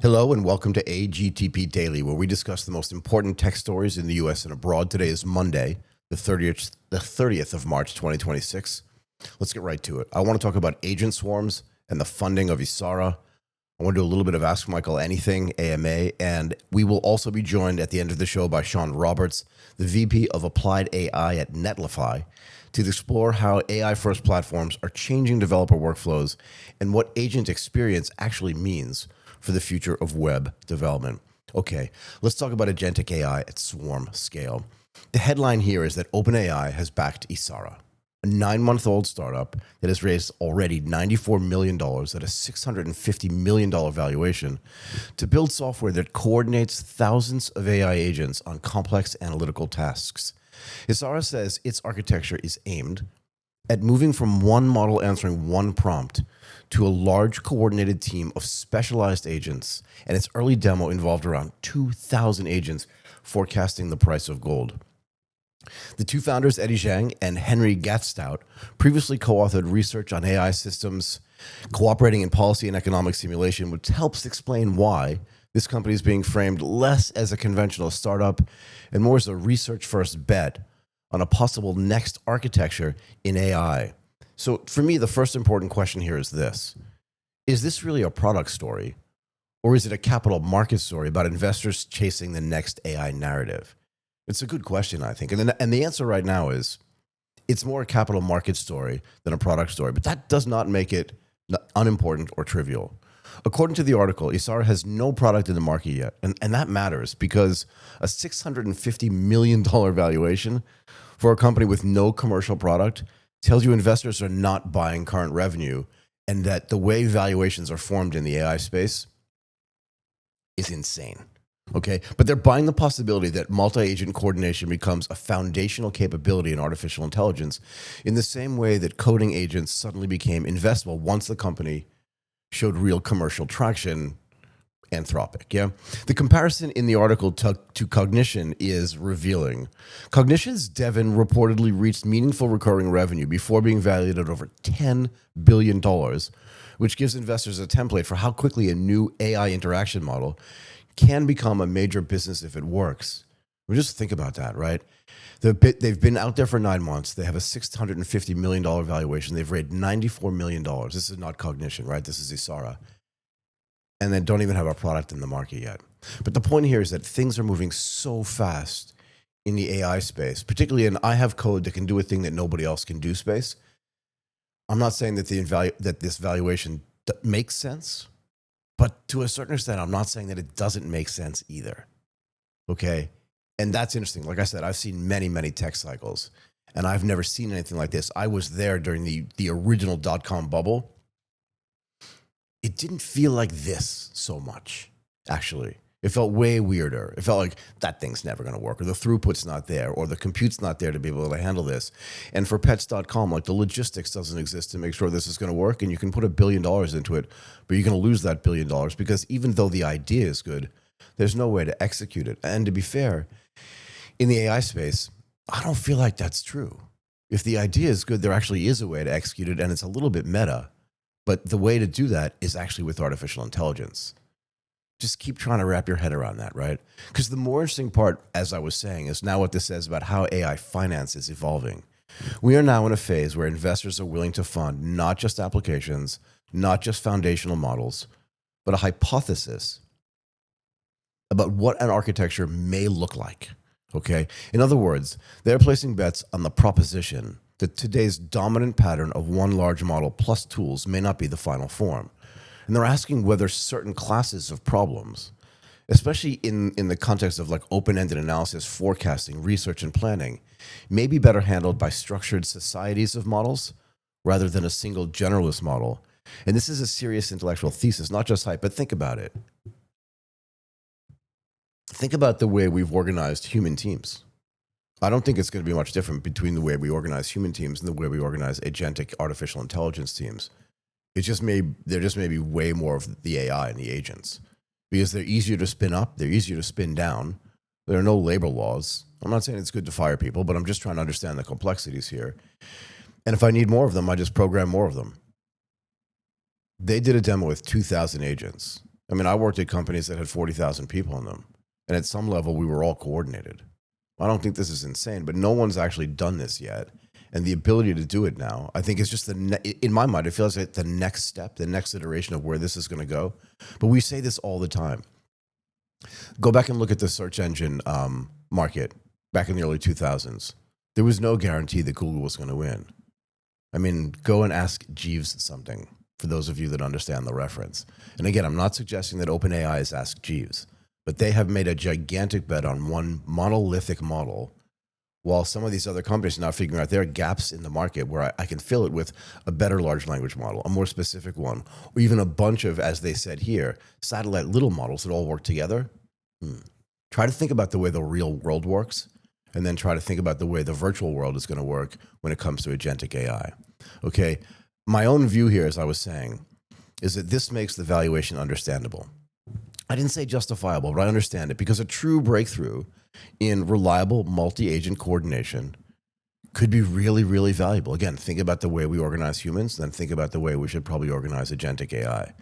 Hello and welcome to AGTP Daily, where we discuss the most important tech stories in the U.S. and abroad. Today is Monday, the 30th of March, 2026. Let's get right to it. I want to talk about agent swarms and the funding of Isara. I want to do a little bit of Ask Michael Anything, AMA, and we will also be joined at the end of the show by Sean Roberts, the VP of Applied AI at Netlify, to explore how AI-first platforms are changing developer workflows and what agent experience actually means for the future of web development. Okay, let's talk about agentic AI at swarm scale. The headline here is that OpenAI has backed Isara, a 9-month-old startup that has raised already $94 million at a $650 million valuation to build software that coordinates thousands of AI agents on complex analytical tasks. Isara says its architecture is aimed at moving from one model answering one prompt to a large coordinated team of specialized agents, and its early demo involved around 2,000 agents forecasting the price of gold. The two founders, Eddie Zhang and Henry Gatstout, previously co-authored research on AI systems cooperating in policy and economic simulation, which helps explain why this company is being framed less as a conventional startup and more as a research-first bet on a possible next architecture in AI. So for me, the first important question here is this. Is this really a product story, or is it a capital market story about investors chasing the next AI narrative? It's a good question, I think. And the answer right now is it's more a capital market story than a product story, but that does not make it unimportant or trivial. According to the article, Isara has no product in the market yet, and that matters because a $650 million valuation for a company with no commercial product tells you investors are not buying current revenue, and that the way valuations are formed in the AI space is insane. Okay, but they're buying the possibility that multi-agent coordination becomes a foundational capability in artificial intelligence in the same way that coding agents suddenly became investable once the company showed real commercial traction. Anthropic, yeah? The comparison in the article to Cognition is revealing. Cognition's Devin reportedly reached meaningful recurring revenue before being valued at over $10 billion, which gives investors a template for how quickly a new AI interaction model can become a major business if it works. Well, just think about that, right? They've been out there for 9 months. They have a $650 million valuation. They've raised $94 million. This is not Cognition, right? This is Isara. And then don't even have a product in the market yet. But the point here is that things are moving so fast in the AI space, particularly in I have code that can do a thing that nobody else can do space. I'm not saying that this valuation makes sense, but to a certain extent, I'm not saying that it doesn't make sense either. Okay? And that's interesting. Like I said, I've seen many, many tech cycles, and I've never seen anything like this. I was there during the original .com bubble. It didn't feel like this so much, actually. It felt way weirder. It felt like that thing's never going to work, or the throughput's not there, or the compute's not there to be able to handle this. And for pets.com, like the logistics doesn't exist to make sure this is going to work, and you can put $1 billion into it, but you're going to lose that $1 billion because even though the idea is good, there's no way to execute it. And to be fair, in the AI space, I don't feel like that's true. If the idea is good, there actually is a way to execute it, and it's a little bit meta. But the way to do that is actually with artificial intelligence. Just keep trying to wrap your head around that, right? Because the more interesting part, as I was saying, is now what this says about how AI finance is evolving. We are now in a phase where investors are willing to fund not just applications, not just foundational models, but a hypothesis about what an architecture may look like, okay? In other words, they're placing bets on the proposition that today's dominant pattern of one large model plus tools may not be the final form. And they're asking whether certain classes of problems, especially in the context of like open-ended analysis, forecasting, research, and planning, may be better handled by structured societies of models rather than a single generalist model. And this is a serious intellectual thesis, not just hype, but think about it. Think about the way we've organized human teams. I don't think it's going to be much different between the way we organize human teams and the way we organize agentic artificial intelligence teams. There just may be way more of the AI and the agents because they're easier to spin up, they're easier to spin down. There are no labor laws. I'm not saying it's good to fire people, but I'm just trying to understand the complexities here. And if I need more of them, I just program more of them. They did a demo with 2,000 agents. I mean, I worked at companies that had 40,000 people in them. And at some level, we were all coordinated. I don't think this is insane, but no one's actually done this yet. And the ability to do it now, I think is just in my mind, it feels like the next step, the next iteration of where this is going to go. But we say this all the time. Go back and look at the search engine market back in the early 2000s. There was no guarantee that Google was going to win. I mean, go and ask Jeeves something, for those of you that understand the reference. And again, I'm not suggesting that OpenAI is Ask Jeeves, but they have made a gigantic bet on one monolithic model, while some of these other companies are now figuring out there are gaps in the market where I can fill it with a better large language model, a more specific one, or even a bunch of, as they said here, satellite little models that all work together. Try to think about the way the real world works, and then try to think about the way the virtual world is going to work when it comes to agentic AI. Okay, my own view here, as I was saying, is that this makes the valuation understandable. I didn't say justifiable, but I understand it, because a true breakthrough in reliable multi-agent coordination could be really, really valuable. Again, think about the way we organize humans, then think about the way we should probably organize agentic AI.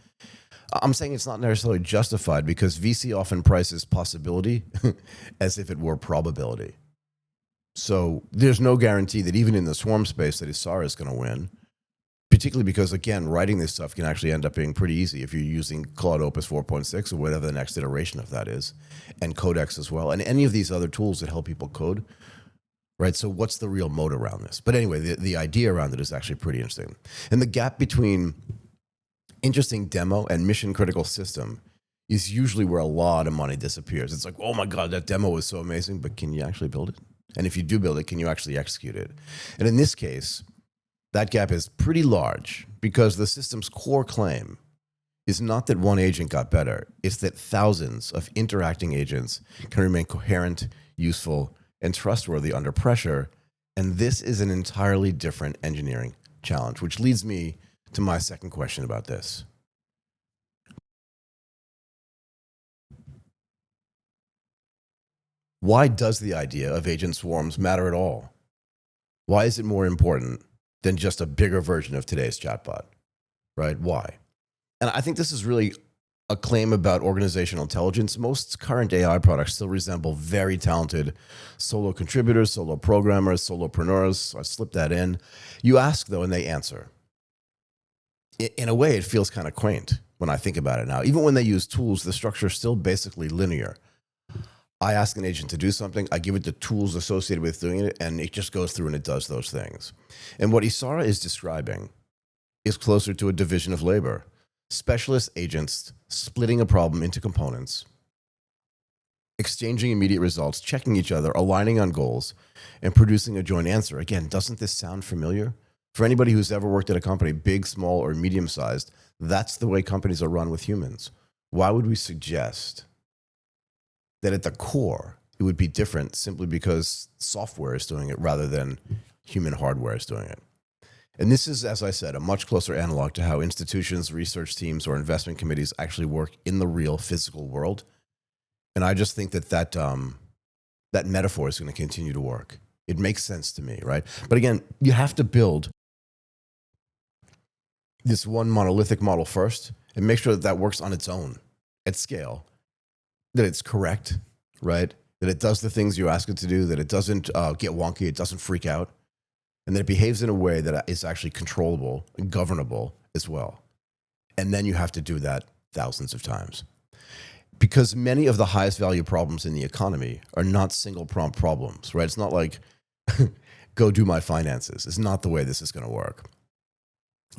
I'm saying it's not necessarily justified because VC often prices possibility as if it were probability. So there's no guarantee that even in the swarm space that Isara is going to win, particularly because, again, writing this stuff can actually end up being pretty easy if you're using Claude Opus 4.6 or whatever the next iteration of that is, and Codex as well, and any of these other tools that help people code, right? So what's the real moat around this? But anyway, the idea around it is actually pretty interesting. And the gap between interesting demo and mission-critical system is usually where a lot of money disappears. It's like, oh my God, that demo was so amazing, but can you actually build it? And if you do build it, can you actually execute it? And in this case, that gap is pretty large because the system's core claim is not that one agent got better. It's that thousands of interacting agents can remain coherent, useful, and trustworthy under pressure. And this is an entirely different engineering challenge, which leads me to my second question about this. Why does the idea of agent swarms matter at all? Why is it more important than just a bigger version of today's chatbot, right? Why? And I think this is really a claim about organizational intelligence. Most current AI products still resemble very talented solo contributors, solo programmers, solopreneurs. I slipped that in. You ask, though, and they answer. In a way, it feels kind of quaint when I think about it now. Even when they use tools, the structure is still basically linear. I ask an agent to do something, I give it the tools associated with doing it, and it just goes through and it does those things. And what Isara is describing is closer to a division of labor. Specialist agents splitting a problem into components, exchanging immediate results, checking each other, aligning on goals, and producing a joint answer. Again, doesn't this sound familiar? For anybody who's ever worked at a company, big, small, or medium-sized, that's the way companies are run with humans. Why would we suggest that at the core, it would be different simply because software is doing it rather than human hardware is doing it? And this is, as I said, a much closer analog to how institutions, research teams, or investment committees actually work in the real physical world. And I just think that that metaphor is going to continue to work. It makes sense to me, right? But again, you have to build this one monolithic model first and make sure that that works on its own at scale, that it's correct, right? That it does the things you ask it to do, that it doesn't get wonky, it doesn't freak out, and that it behaves in a way that is actually controllable and governable as well. And then you have to do that thousands of times. Because many of the highest value problems in the economy are not single prompt problems, right? It's not like, go do my finances. It's not the way this is going to work.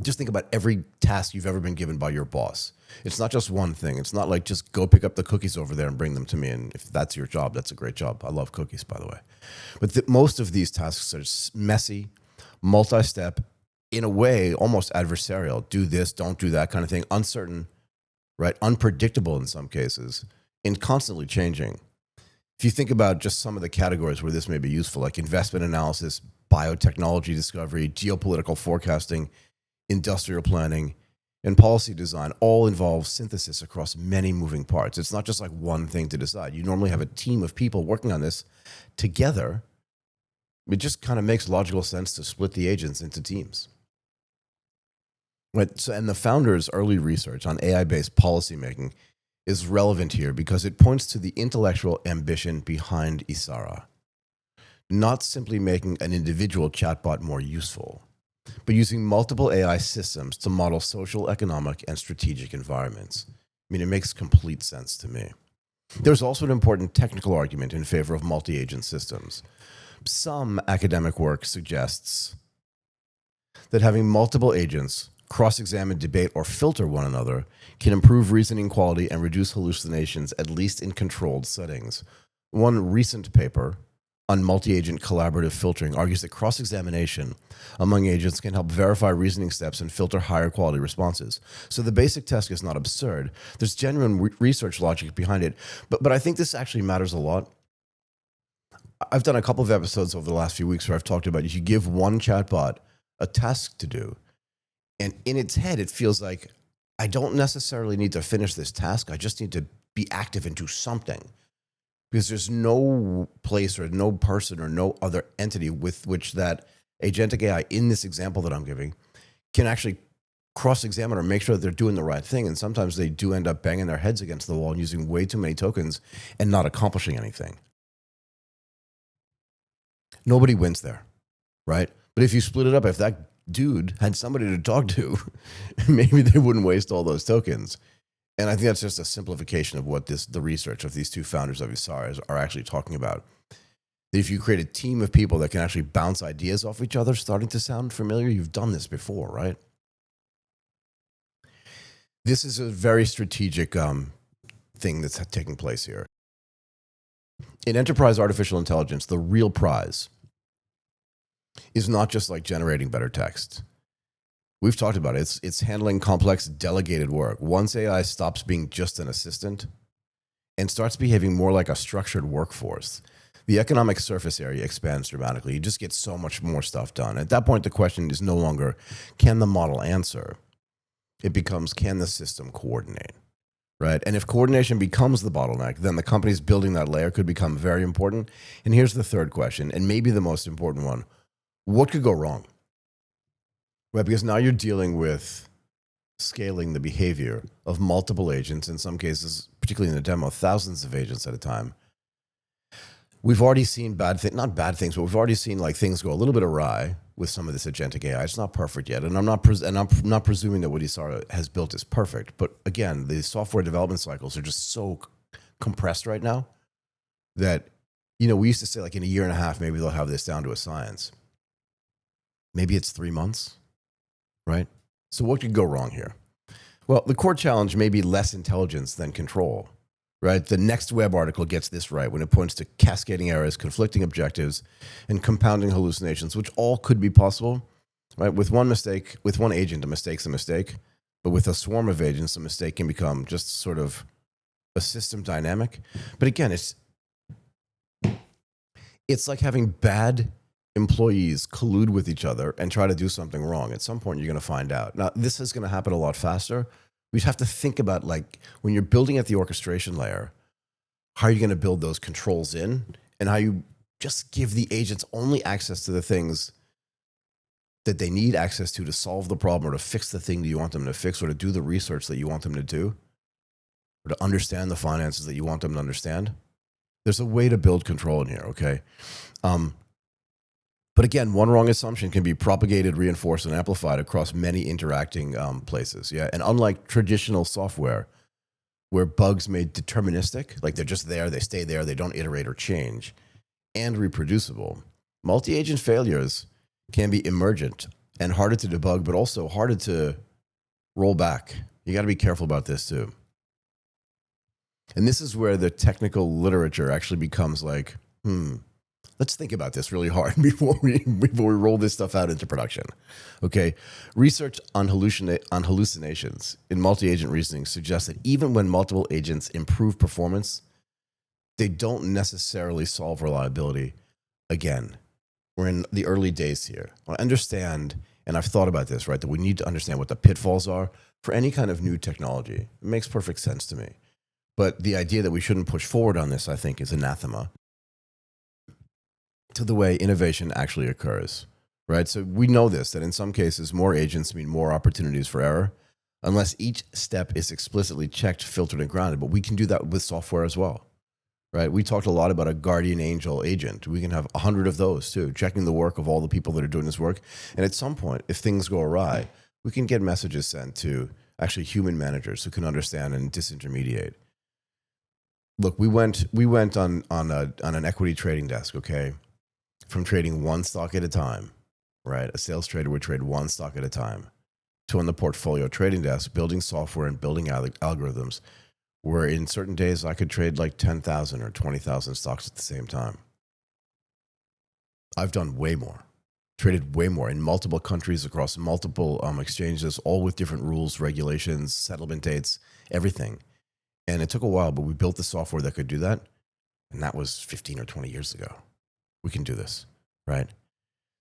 Just think about every task you've ever been given by your boss. It's not just one thing. It's not like just go pick up the cookies over there and bring them to me. And if that's your job, that's a great job. I love cookies, by the way. But most of these tasks are messy, multi-step, in a way, almost adversarial. Do this, don't do that kind of thing. Uncertain, right? Unpredictable in some cases, and constantly changing. If you think about just some of the categories where this may be useful, like investment analysis, biotechnology discovery, geopolitical forecasting, industrial planning, and policy design, all involve synthesis across many moving parts. It's not just like one thing to decide. You normally have a team of people working on this together. It just kind of makes logical sense to split the agents into teams. Right. So, and the founders' early research on AI-based policymaking is relevant here because it points to the intellectual ambition behind Isara. Not simply making an individual chatbot more useful, but using multiple AI systems to model social, economic, and strategic environments. I mean, it makes complete sense to me. There's also an important technical argument in favor of multi-agent systems. Some academic work suggests that having multiple agents cross-examine, debate, or filter one another can improve reasoning quality and reduce hallucinations, at least in controlled settings. One recent paper on multi-agent collaborative filtering argues that cross-examination among agents can help verify reasoning steps and filter higher quality responses. So the basic test is not absurd. There's genuine research logic behind it. But I think this actually matters a lot. I've done a couple of episodes over the last few weeks where I've talked about if you give one chatbot a task to do, and in its head, it feels like, I don't necessarily need to finish this task. I just need to be active and do something. Because there's no place or no person or no other entity with which that agentic AI in this example that I'm giving can actually cross-examine or make sure that they're doing the right thing. And sometimes they do end up banging their heads against the wall and using way too many tokens and not accomplishing anything. Nobody wins there, right? But if you split it up, if that dude had somebody to talk to, maybe they wouldn't waste all those tokens. And I think that's just a simplification of what the research of these two founders of Isara are actually talking about. If you create a team of people that can actually bounce ideas off each other, starting to sound familiar, you've done this before, right? This is a very strategic thing that's taking place here. In enterprise artificial intelligence, the real prize is not just like generating better text. We've talked about it. It's handling complex delegated work. Once AI stops being just an assistant and starts behaving more like a structured workforce, the economic surface area expands dramatically. You just get so much more stuff done. At that point, the question is no longer, can the model answer? It becomes, can the system coordinate? Right? And if coordination becomes the bottleneck, then the companies building that layer could become very important. And here's the third question, and maybe the most important one. What could go wrong? Right, because now you're dealing with scaling the behavior of multiple agents, in some cases, particularly in the demo, thousands of agents at a time. We've already seen not bad things, but we've already seen like things go a little bit awry with some of this agentic AI. It's not perfect yet, and I'm not presuming that what Isara has built is perfect. But again, the software development cycles are just so compressed right now that, we used to say like in a year and a half, maybe they'll have this down to a science. Maybe it's 3 months. Right? So what could go wrong here? Well, the core challenge may be less intelligence than control, right? The next web article gets this right when it points to cascading errors, conflicting objectives, and compounding hallucinations, which all could be possible, right? With one agent, a mistake's a mistake. But with a swarm of agents, a mistake can become just sort of a system dynamic. But again, it's like having bad employees collude with each other and try to do something wrong. At some point, you're going to find out. Now, this is going to happen a lot faster. We have to think about, like, when you're building at the orchestration layer, how are you going to build those controls in, and how you just give the agents only access to the things that they need access to solve the problem, or to fix the thing that you want them to fix, or to do the research that you want them to do, or to understand the finances that you want them to understand. There's a way to build control in here, okay? But again, one wrong assumption can be propagated, reinforced, and amplified across many interacting places. Yeah, and unlike traditional software, where bugs made deterministic, like they're just there, they stay there, they don't iterate or change, and reproducible, multi-agent failures can be emergent and harder to debug, but also harder to roll back. You got to be careful about this too. And this is where the technical literature actually becomes like, let's think about this really hard before we roll this stuff out into production. Okay, research on hallucinations in multi-agent reasoning suggests that even when multiple agents improve performance, they don't necessarily solve reliability. Again, we're in the early days here. I understand, and I've thought about this, right, that we need to understand what the pitfalls are for any kind of new technology. It makes perfect sense to me. But the idea that we shouldn't push forward on this, I think, is anathema to the way innovation actually occurs, right? So we know this, that in some cases, more agents mean more opportunities for error. unless each step is explicitly checked, filtered, and grounded. But we can do that with software as well, right? We talked a lot about a guardian angel agent. We can have 100 of those too, checking the work of all the people that are doing this work. And at some point, if things go awry, we can get messages sent to actually human managers who can understand and disintermediate. Look, we went on an equity trading desk, okay, from trading one stock at a time, right? A sales trader would trade one stock at a time, to on the portfolio trading desk, building software and building algorithms, where in certain days I could trade like 10,000 or 20,000 stocks at the same time. I've done way more, traded way more in multiple countries across multiple exchanges, all with different rules, regulations, settlement dates, everything. And it took a while, but we built the software that could do that. And that was 15 or 20 years ago. We can do this, right?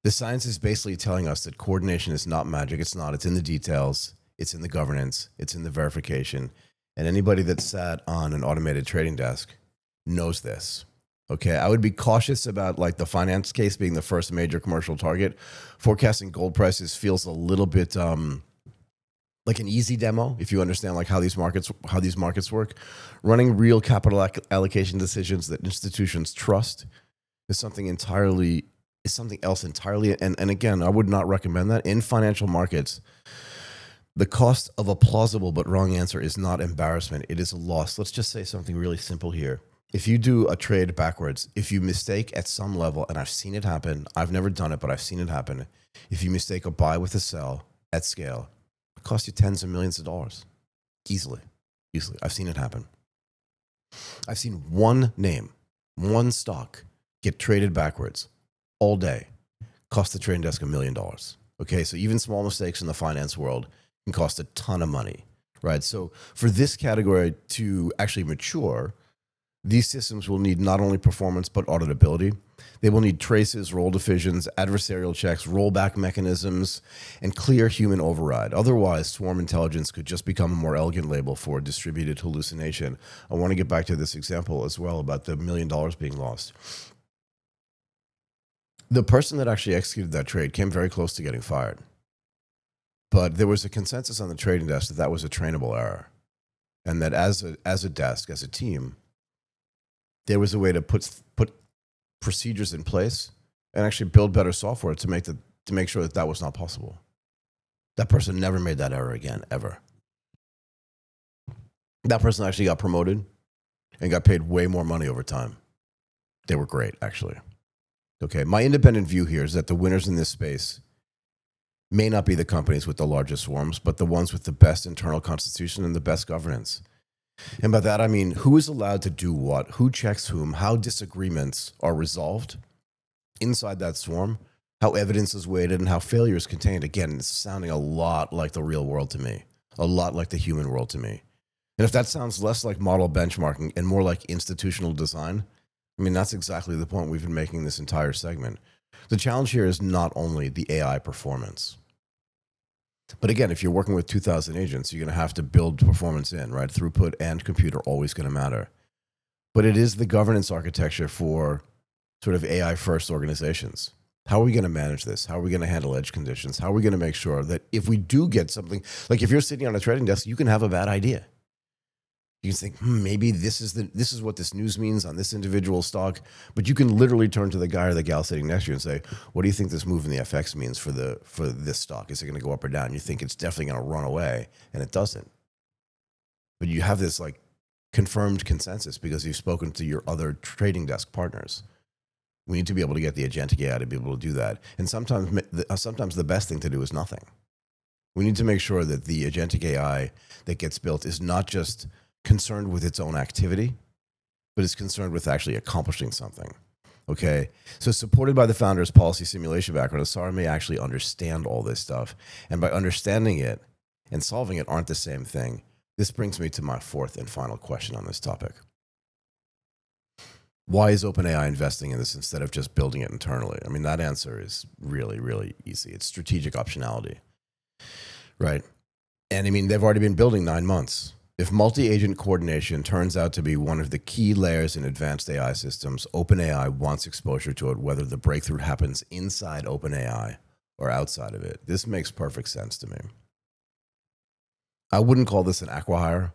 The science is basically telling us that coordination is not magic. It's not. It's in the details. It's in the governance. It's in the verification. And anybody that sat on an automated trading desk knows this. Okay, I would be cautious about like the finance case being the first major commercial target. Forecasting gold prices feels a little bit like an easy demo if you understand like how these markets work. Running real capital allocation decisions that institutions trust is something else entirely. And again, I would not recommend that. In financial markets, the cost of a plausible but wrong answer is not embarrassment. It is a loss. Let's just say something really simple here. If you do a trade backwards, if you mistake at some level, and I've seen it happen, I've never done it, but I've seen it happen. If you mistake a buy with a sell at scale, it costs you tens of millions of dollars. Easily. I've seen it happen. I've seen one name, one stock get traded backwards all day, cost the trading desk $1 million. Okay, so even small mistakes in the finance world can cost a ton of money, right? So for this category to actually mature, these systems will need not only performance, but auditability. They will need traces, role divisions, adversarial checks, rollback mechanisms, and clear human override. Otherwise, swarm intelligence could just become a more elegant label for distributed hallucination. I want to get back to this example as well about the $1 million being lost. The person that actually executed that trade came very close to getting fired. But there was a consensus on the trading desk that that was a trainable error. And that as a desk, as a team, there was a way to put procedures in place and actually build better software to make sure that was not possible. That person never made that error again, ever. That person actually got promoted and got paid way more money over time. They were great, actually. Okay, my independent view here is that the winners in this space may not be the companies with the largest swarms, but the ones with the best internal constitution and the best governance. And by that, I mean, who is allowed to do what, who checks whom, how disagreements are resolved inside that swarm, how evidence is weighted, and how failure is contained. Again, it's sounding a lot like the real world to me, a lot like the human world to me. And if that sounds less like model benchmarking and more like institutional design, I mean, that's exactly the point we've been making this entire segment. The challenge here is not only the AI performance. But again, if you're working with 2,000 agents, you're going to have to build performance in, right? Throughput and compute are always going to matter. But it is the governance architecture for sort of AI-first organizations. How are we going to manage this? How are we going to handle edge conditions? How are we going to make sure that if we do get something, like if you're sitting on a trading desk, you can have a bad idea. You can think, maybe this is what this news means on this individual stock. But you can literally turn to the guy or the gal sitting next to you and say, what do you think this move in the FX means for this stock? Is it going to go up or down? You think it's definitely going to run away, and it doesn't. But you have this like confirmed consensus because you've spoken to your other trading desk partners. We need to be able to get the agentic AI to be able to do that. And sometimes the best thing to do is nothing. We need to make sure that the agentic AI that gets built is not just concerned with its own activity, but is concerned with actually accomplishing something. Okay, so supported by the founder's policy simulation background, Isara may actually understand all this stuff. And by understanding it and solving it aren't the same thing. This brings me to my fourth and final question on this topic. Why is OpenAI investing in this instead of just building it internally? I mean, that answer is really, really easy. It's strategic optionality, right? And I mean, they've already been building 9 months. If multi-agent coordination turns out to be one of the key layers in advanced AI systems, OpenAI wants exposure to it, whether the breakthrough happens inside OpenAI or outside of it. This makes perfect sense to me. I wouldn't call this an acqui-hire,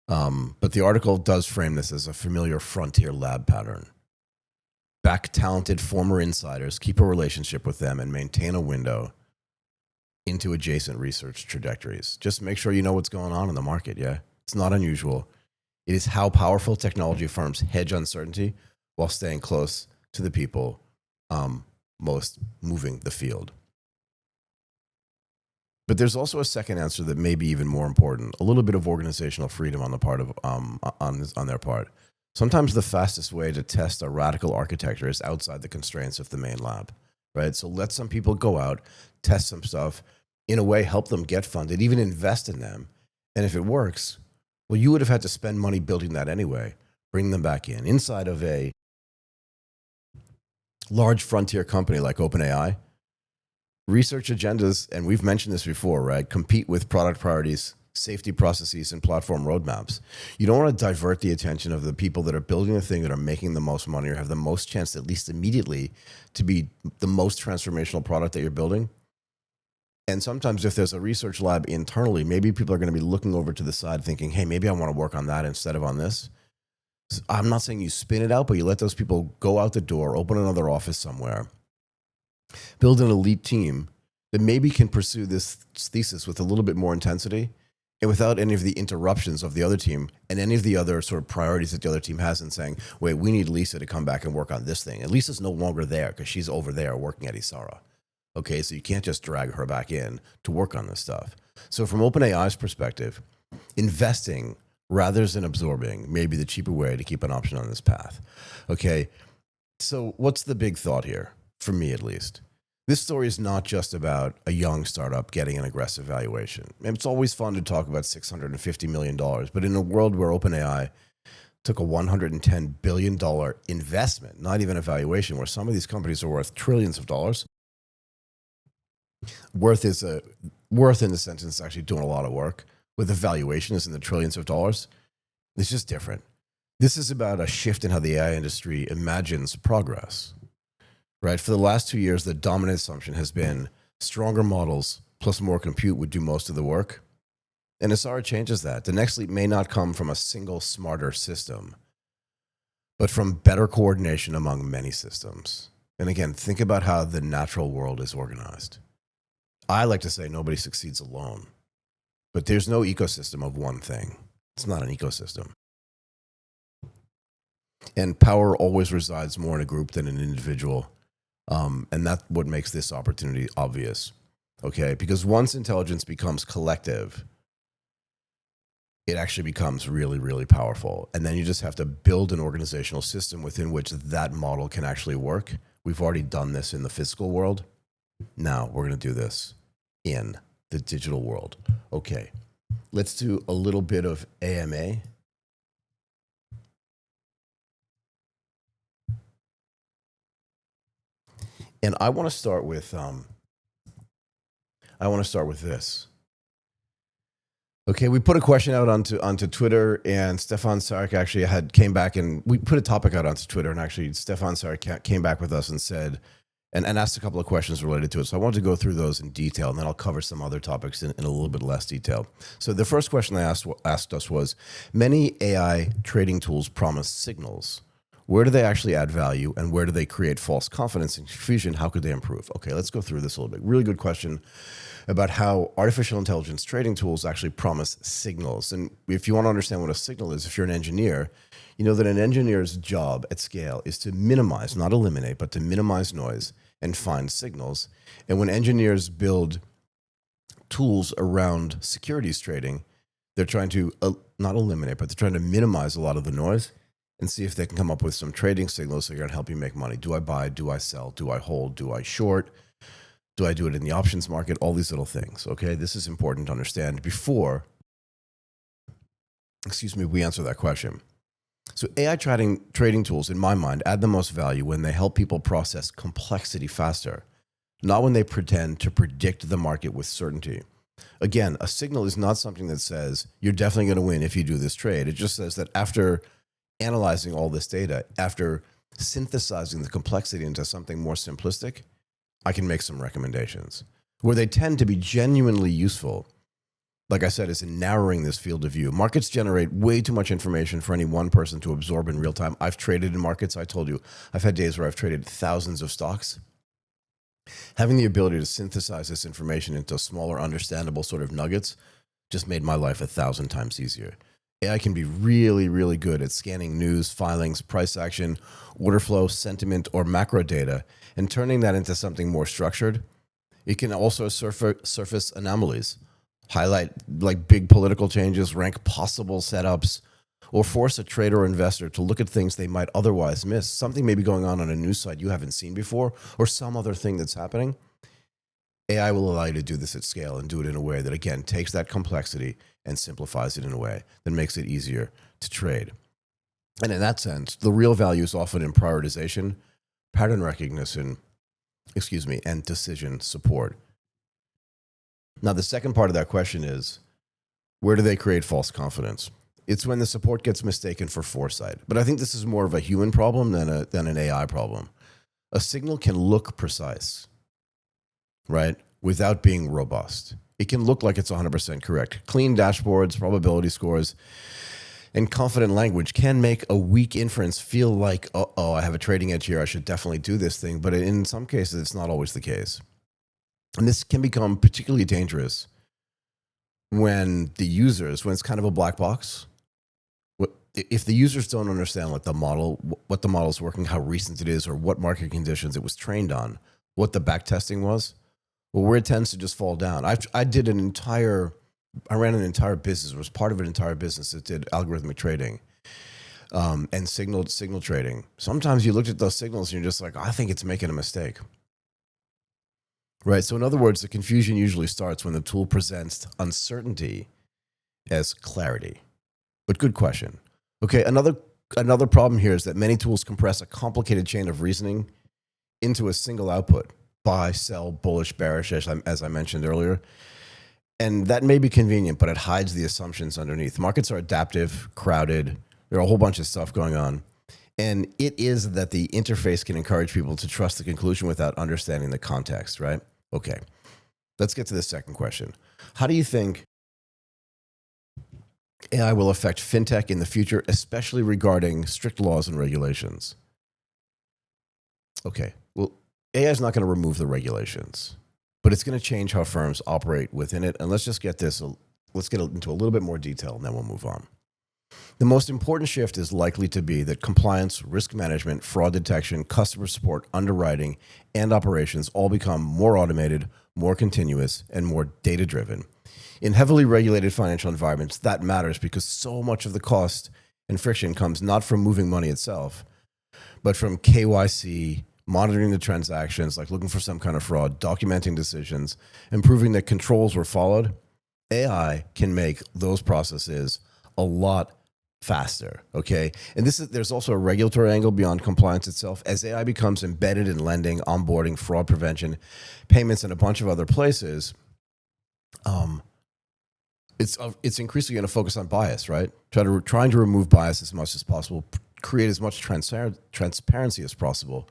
but the article does frame this as a familiar frontier lab pattern. Back talented former insiders, keep a relationship with them, and maintain a window into adjacent research trajectories. Just make sure you know what's going on in the market, yeah? It's not unusual. It is how powerful technology firms hedge uncertainty while staying close to the people most moving the field. But there's also a second answer that may be even more important: a little bit of organizational freedom on the part of on their part. Sometimes the fastest way to test a radical architecture is outside the constraints of the main lab, right? So let some people go out, test some stuff, in a way help them get funded, even invest in them. And if it works, well, you would have had to spend money building that anyway. Bring them back in. Inside of a large frontier company like OpenAI, research agendas, and we've mentioned this before, right, compete with product priorities, safety processes, and platform roadmaps. You don't want to divert the attention of the people that are building the thing that are making the most money or have the most chance, at least immediately, to be the most transformational product that you're building. And sometimes if there's a research lab internally, maybe people are going to be looking over to the side thinking, hey, maybe I want to work on that instead of on this. So I'm not saying you spin it out, but you let those people go out the door, open another office somewhere, build an elite team that maybe can pursue this thesis with a little bit more intensity and without any of the interruptions of the other team and any of the other sort of priorities that the other team has in saying, wait, we need Lisa to come back and work on this thing. And Lisa's no longer there because she's over there working at Isara. Okay, so you can't just drag her back in to work on this stuff. So from OpenAI's perspective, investing rather than absorbing may be the cheaper way to keep an option on this path. Okay, so what's the big thought here, for me at least? This story is not just about a young startup getting an aggressive valuation. And it's always fun to talk about $650 million, but in a world where OpenAI took a $110 billion investment, not even a valuation, where some of these companies are worth trillions of dollars, worth in the sense it's actually doing a lot of work, with the valuation is in the trillions of dollars. It's just different. This is about a shift in how the AI industry imagines progress. Right? For the last 2 years, the dominant assumption has been stronger models plus more compute would do most of the work. And Isara changes that. The next leap may not come from a single smarter system, but from better coordination among many systems. And again, think about how the natural world is organized. I like to say nobody succeeds alone, but there's no ecosystem of one thing. It's not an ecosystem. And power always resides more in a group than an individual. And that's what makes this opportunity obvious, okay? Because once intelligence becomes collective, it actually becomes really, really powerful. And then you just have to build an organizational system within which that model can actually work. We've already done this in the physical world. Now we're going to do this in the digital world. Okay, let's do a little bit of AMA. And I want to start with this. Okay, we put a question out onto Twitter, and Stefan Sarek actually came back, and we put a topic out onto Twitter, and actually Stefan Sarek came back with us and said, and asked a couple of questions related to it. So I wanted to go through those in detail, and then I'll cover some other topics in a little bit less detail. So the first question they asked us was, many AI trading tools promise signals. Where do they actually add value, and where do they create false confidence and confusion? How could they improve? Okay, let's go through this a little bit. Really good question about how artificial intelligence trading tools actually promise signals. And if you want to understand what a signal is, if you're an engineer, you know that an engineer's job at scale is to minimize, not eliminate, but to minimize noise and find signals. And when engineers build tools around securities trading, they're trying to not eliminate, but they're trying to minimize a lot of the noise and see if they can come up with some trading signals that are going to help you make money. Do I buy? Do I sell? Do I hold? Do I short? Do I do it in the options market? All these little things, okay? This is important to understand before, we answer that question. So AI trading tools, in my mind, add the most value when they help people process complexity faster, not when they pretend to predict the market with certainty. Again, a signal is not something that says, you're definitely going to win if you do this trade. It just says that after analyzing all this data, after synthesizing the complexity into something more simplistic, I can make some recommendations. Where they tend to be genuinely useful like I said, is in narrowing this field of view. Markets generate way too much information for any one person to absorb in real time. I've traded in markets. I told you, I've had days where I've traded thousands of stocks. Having the ability to synthesize this information into smaller, understandable sort of nuggets just made my life 1,000 times easier. AI can be really, really good at scanning news, filings, price action, order flow, sentiment, or macro data, and turning that into something more structured. It can also surface anomalies, highlight like big political changes, rank possible setups, or force a trader or investor to look at things they might otherwise miss. Something may be going on a news site you haven't seen before, or some other thing that's happening. AI will allow you to do this at scale and do it in a way that, again, takes that complexity and simplifies it in a way that makes it easier to trade. And in that sense, the real value is often in prioritization, pattern recognition, and decision support. Now, the second part of that question is, where do they create false confidence? It's when the support gets mistaken for foresight. But I think this is more of a human problem than an AI problem. A signal can look precise, right, without being robust. It can look like it's 100% correct. Clean dashboards, probability scores, and confident language can make a weak inference feel like, oh, I have a trading edge here, I should definitely do this thing. But in some cases, it's not always the case. And this can become particularly dangerous when it's kind of a black box. If the users don't understand what the model's working, how recent it is, or what market conditions it was trained on, what the back testing was, well, where it tends to just fall down. I ran an entire business, was part of an entire business that did algorithmic trading and signal trading. Sometimes you looked at those signals and you're just like, I think it's making a mistake. Right. So in other words, the confusion usually starts when the tool presents uncertainty as clarity. But good question. Okay, another problem here is that many tools compress a complicated chain of reasoning into a single output: buy, sell, bullish, bearish, as I mentioned earlier. And that may be convenient, but it hides the assumptions underneath. Markets are adaptive, crowded. There are a whole bunch of stuff going on. And it is that the interface can encourage people to trust the conclusion without understanding the context, right? Okay, let's get to the second question. How do you think AI will affect fintech in the future, especially regarding strict laws and regulations? Okay, well, AI is not going to remove the regulations, but it's going to change how firms operate within it. And let's get into a little bit more detail, and then we'll move on. The most important shift is likely to be that compliance, risk management, fraud detection, customer support, underwriting, and operations all become more automated, more continuous, and more data-driven. In heavily regulated financial environments, that matters because so much of the cost and friction comes not from moving money itself, but from KYC, monitoring the transactions, like looking for some kind of fraud, documenting decisions, and proving that controls were followed. AI can make those processes a lot faster, okay? And there's also a regulatory angle beyond compliance itself. As AI becomes embedded in lending, onboarding, fraud prevention, payments, and a bunch of other places, it's increasingly going to focus on bias, right? Trying to remove bias as much as possible, create as much transparency as possible.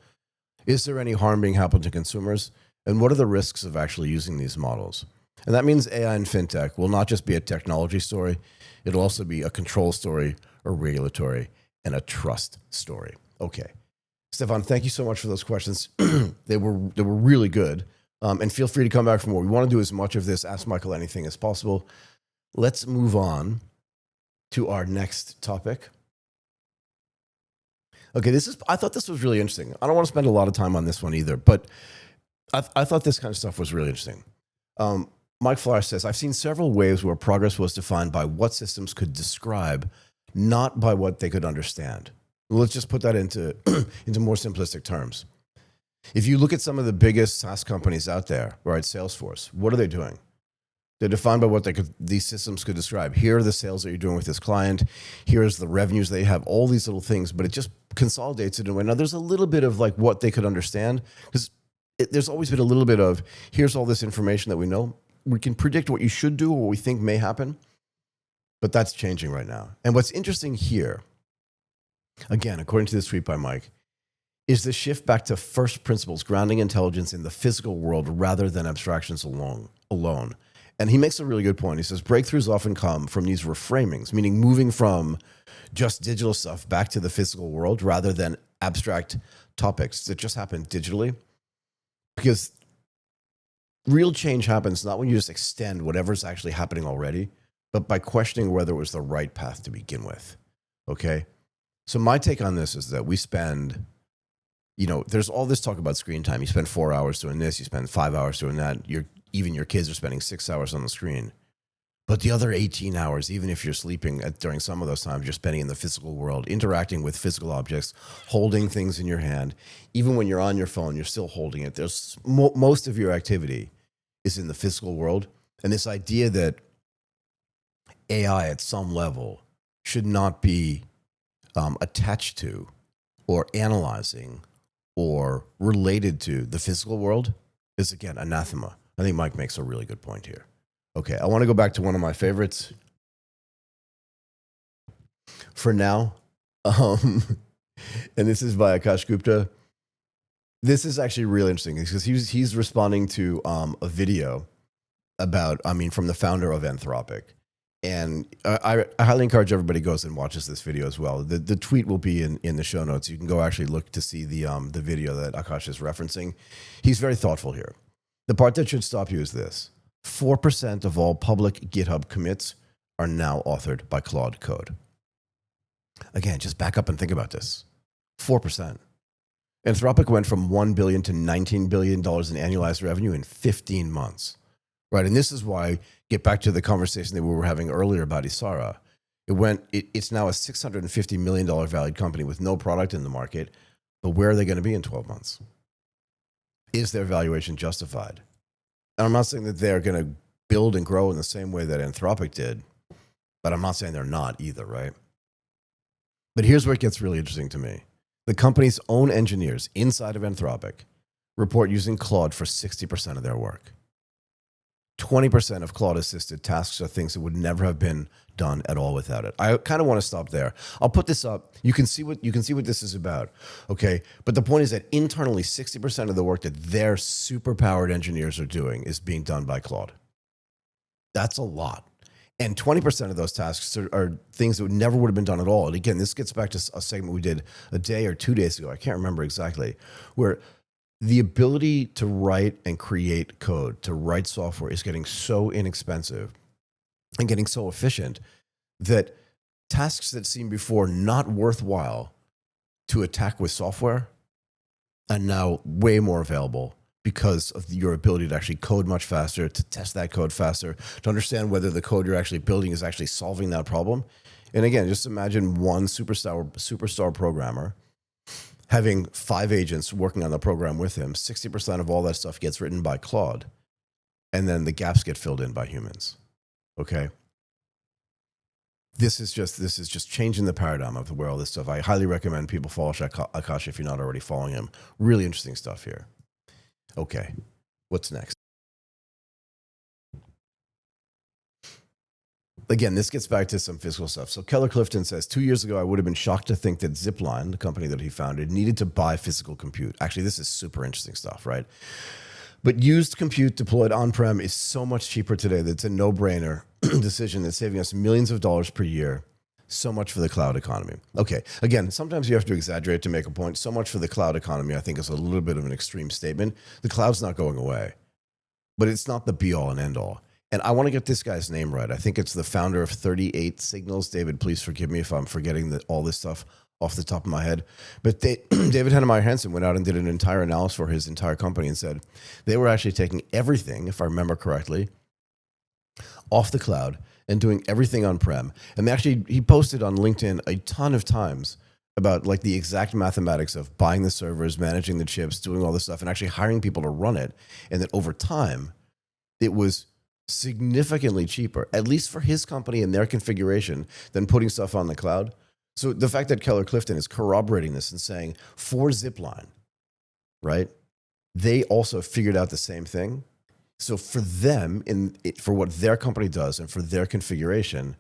Is there any harm being happened to consumers? And what are the risks of actually using these models? And that means AI and fintech will not just be a technology story. It'll also be a control story, a regulatory, and a trust story. Okay. Stefan, thank you so much for those questions. They were really good. And feel free to come back for more. We want to do as much of this Ask Michael Anything as possible. Let's move on to our next topic. Okay, I thought this was really interesting. I don't want to spend a lot of time on this one either, but I thought this kind of stuff was really interesting. Mike Flyer says, I've seen several waves where progress was defined by what systems could describe, not by what they could understand. Let's just put that into more simplistic terms. If you look at some of the biggest SaaS companies out there, right, Salesforce, what are they doing? They're defined by what these systems could describe. Here are the sales that you're doing with this client. Here's the revenues they have, all these little things, but it just consolidates it in a way. Now, there's a little bit of like what they could understand, because there's always been a little bit of, here's all this information that we know. We can predict what you should do or what we think may happen, but that's changing right now. And what's interesting here, again, according to this tweet by Mike, is the shift back to first principles, grounding intelligence in the physical world rather than abstractions alone. And he makes a really good point. He says breakthroughs often come from these reframings, meaning moving from just digital stuff back to the physical world rather than abstract topics that just happen digitally. Because real change happens not when you just extend whatever's actually happening already, but by questioning whether it was the right path to begin with. Okay? So my take on this is that we spend, there's all this talk about screen time. You spend 4 hours doing this, you spend 5 hours doing that. Even your kids are spending 6 hours on the screen. But the other 18 hours, even if you're sleeping during some of those times, you're spending in the physical world, interacting with physical objects, holding things in your hand. Even when you're on your phone, you're still holding it. There's most of your activity is in the physical world. And this idea that AI at some level should not be attached to or analyzing or related to the physical world is, again, anathema. I think Mike makes a really good point here. Okay, I want to go back to one of my favorites for now. And this is by Akash Gupta. This is actually really interesting because he's responding to a video from the founder of Anthropic. And I highly encourage everybody goes and watches this video as well. The tweet will be in the show notes. You can go actually look to see the video that Akash is referencing. He's very thoughtful here. The part that should stop you is this. 4% of all public GitHub commits are now authored by Claude Code. Again, just back up and think about this. 4%. Anthropic went from $1 billion to $19 billion in annualized revenue in 15 months. Right, and this is why, get back to the conversation that we were having earlier about Isara. It's now a $650 million valued company with no product in the market, but where are they going to be in 12 months? Is their valuation justified? And I'm not saying that they're going to build and grow in the same way that Anthropic did, but I'm not saying they're not either, right? But here's where it gets really interesting to me. The company's own engineers inside of Anthropic report using Claude for 60% of their work. 20% of Claude-assisted tasks are things that would never have been done at all without it. I kind of want to stop there. I'll put this up. You can see what this is about, okay? But the point is that internally, 60% of the work that their superpowered engineers are doing is being done by Claude. That's a lot. And 20% of those tasks are things that never would have been done at all. And again, this gets back to a segment we did a day or 2 days ago. I can't remember exactly, where the ability to write and create code, to write software is getting so inexpensive and getting so efficient that tasks that seemed before not worthwhile to attack with software are now way more available because of your ability to actually code much faster, to test that code faster, to understand whether the code you're actually building is actually solving that problem. And again, just imagine one superstar programmer having 5 agents working on the program with him. 60% of all that stuff gets written by Claude, and then the gaps get filled in by humans. Okay? This is just changing the paradigm of where all this stuff. I highly recommend people follow Akash if you're not already following him. Really interesting stuff here. Okay, what's next? Again, this gets back to some physical stuff. So Keller Clifton says, 2 years ago, I would have been shocked to think that Zipline, the company that he founded, needed to buy physical compute. Actually, this is super interesting stuff, right? But used compute deployed on-prem is so much cheaper today that it's a no-brainer decision that's saving us millions of dollars per year. So much for the cloud economy. Okay, again, sometimes you have to exaggerate to make a point. So much for the cloud economy, I think, is a little bit of an extreme statement. The cloud's not going away, but it's not the be-all and end-all. And I want to get this guy's name right. I think it's the founder of 38 Signals. David, please forgive me if I'm forgetting all this stuff off the top of my head. But David Hennemeyer Hansen went out and did an entire analysis for his entire company and said they were actually taking everything, if I remember correctly, off the cloud and doing everything on-prem. And he posted on LinkedIn a ton of times about like the exact mathematics of buying the servers, managing the chips, doing all this stuff, and actually hiring people to run it. And that over time, it was significantly cheaper, at least for his company and their configuration, than putting stuff on the cloud. So the fact that Keller Clifton is corroborating this and saying for Zipline, right, they also figured out the same thing. So for them, for what their company does and for their configuration,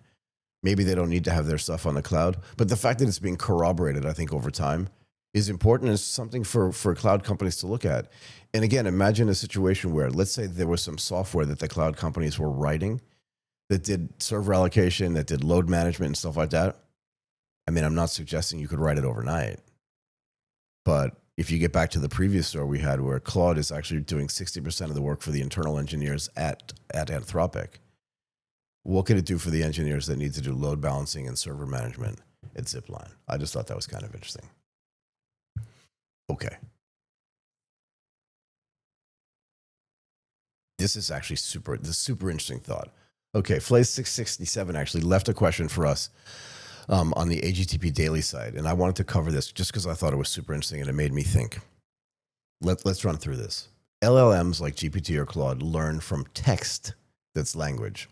maybe they don't need to have their stuff on the cloud. But the fact that it's being corroborated, I think, over time is important and is something for cloud companies to look at. And again, imagine a situation where, let's say there was some software that the cloud companies were writing that did server allocation, that did load management and stuff like that. I mean, I'm not suggesting you could write it overnight, but if you get back to the previous story we had where Claude is actually doing 60% of the work for the internal engineers at Anthropic, what could it do for the engineers that need to do load balancing and server management at Zipline? I just thought that was kind of interesting. Okay. This is actually super interesting thought. Okay, Flaze667 actually left a question for us on the AGTP Daily site, and I wanted to cover this just because I thought it was super interesting and it made me think. Let's run through this. LLMs like GPT or Claude learn from text that's language.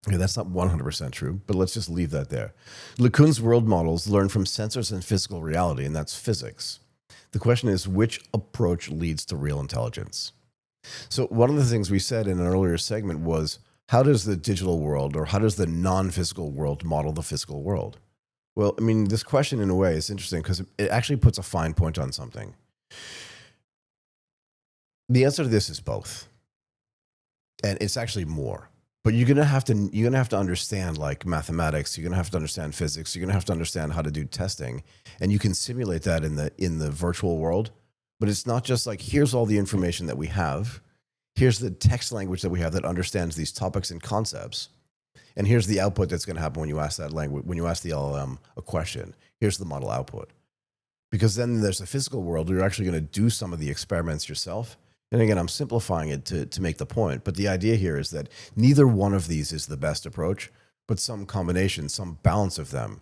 Okay, that's not 100% true, but let's just leave that there. LeCun's world models learn from sensors and physical reality, and that's physics. The question is, which approach leads to real intelligence? So one of the things we said in an earlier segment was, how does the digital world or how does the non-physical world model the physical world? Well, I mean, this question in a way is interesting because it actually puts a fine point on something. The answer to this is both. And it's actually more. But you're gonna have to understand like mathematics. You're gonna have to understand physics. You're gonna have to understand how to do testing, and you can simulate that in the virtual world. But it's not just like, here's all the information that we have. Here's the text language that we have that understands these topics and concepts, and here's the output that's going to happen when you ask that language, when you ask the LLM a question. Here's the model output. Because then there's a physical world where you're actually going to do some of the experiments yourself. And again, I'm simplifying it to make the point, but the idea here is that neither one of these is the best approach, but some combination, some balance of them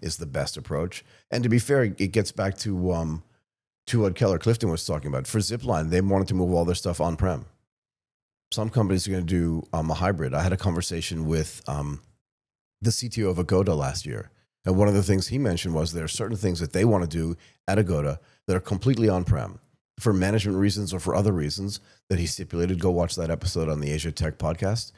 is the best approach. And to be fair, it gets back to what Keller Clifton was talking about. For Zipline, they wanted to move all their stuff on-prem. Some companies are going to do a hybrid. I had a conversation with the CTO of Agoda last year. And one of the things he mentioned was there are certain things that they want to do at Agoda that are completely on-prem for management reasons or for other reasons that he stipulated. Go watch that episode on the Asia Tech podcast.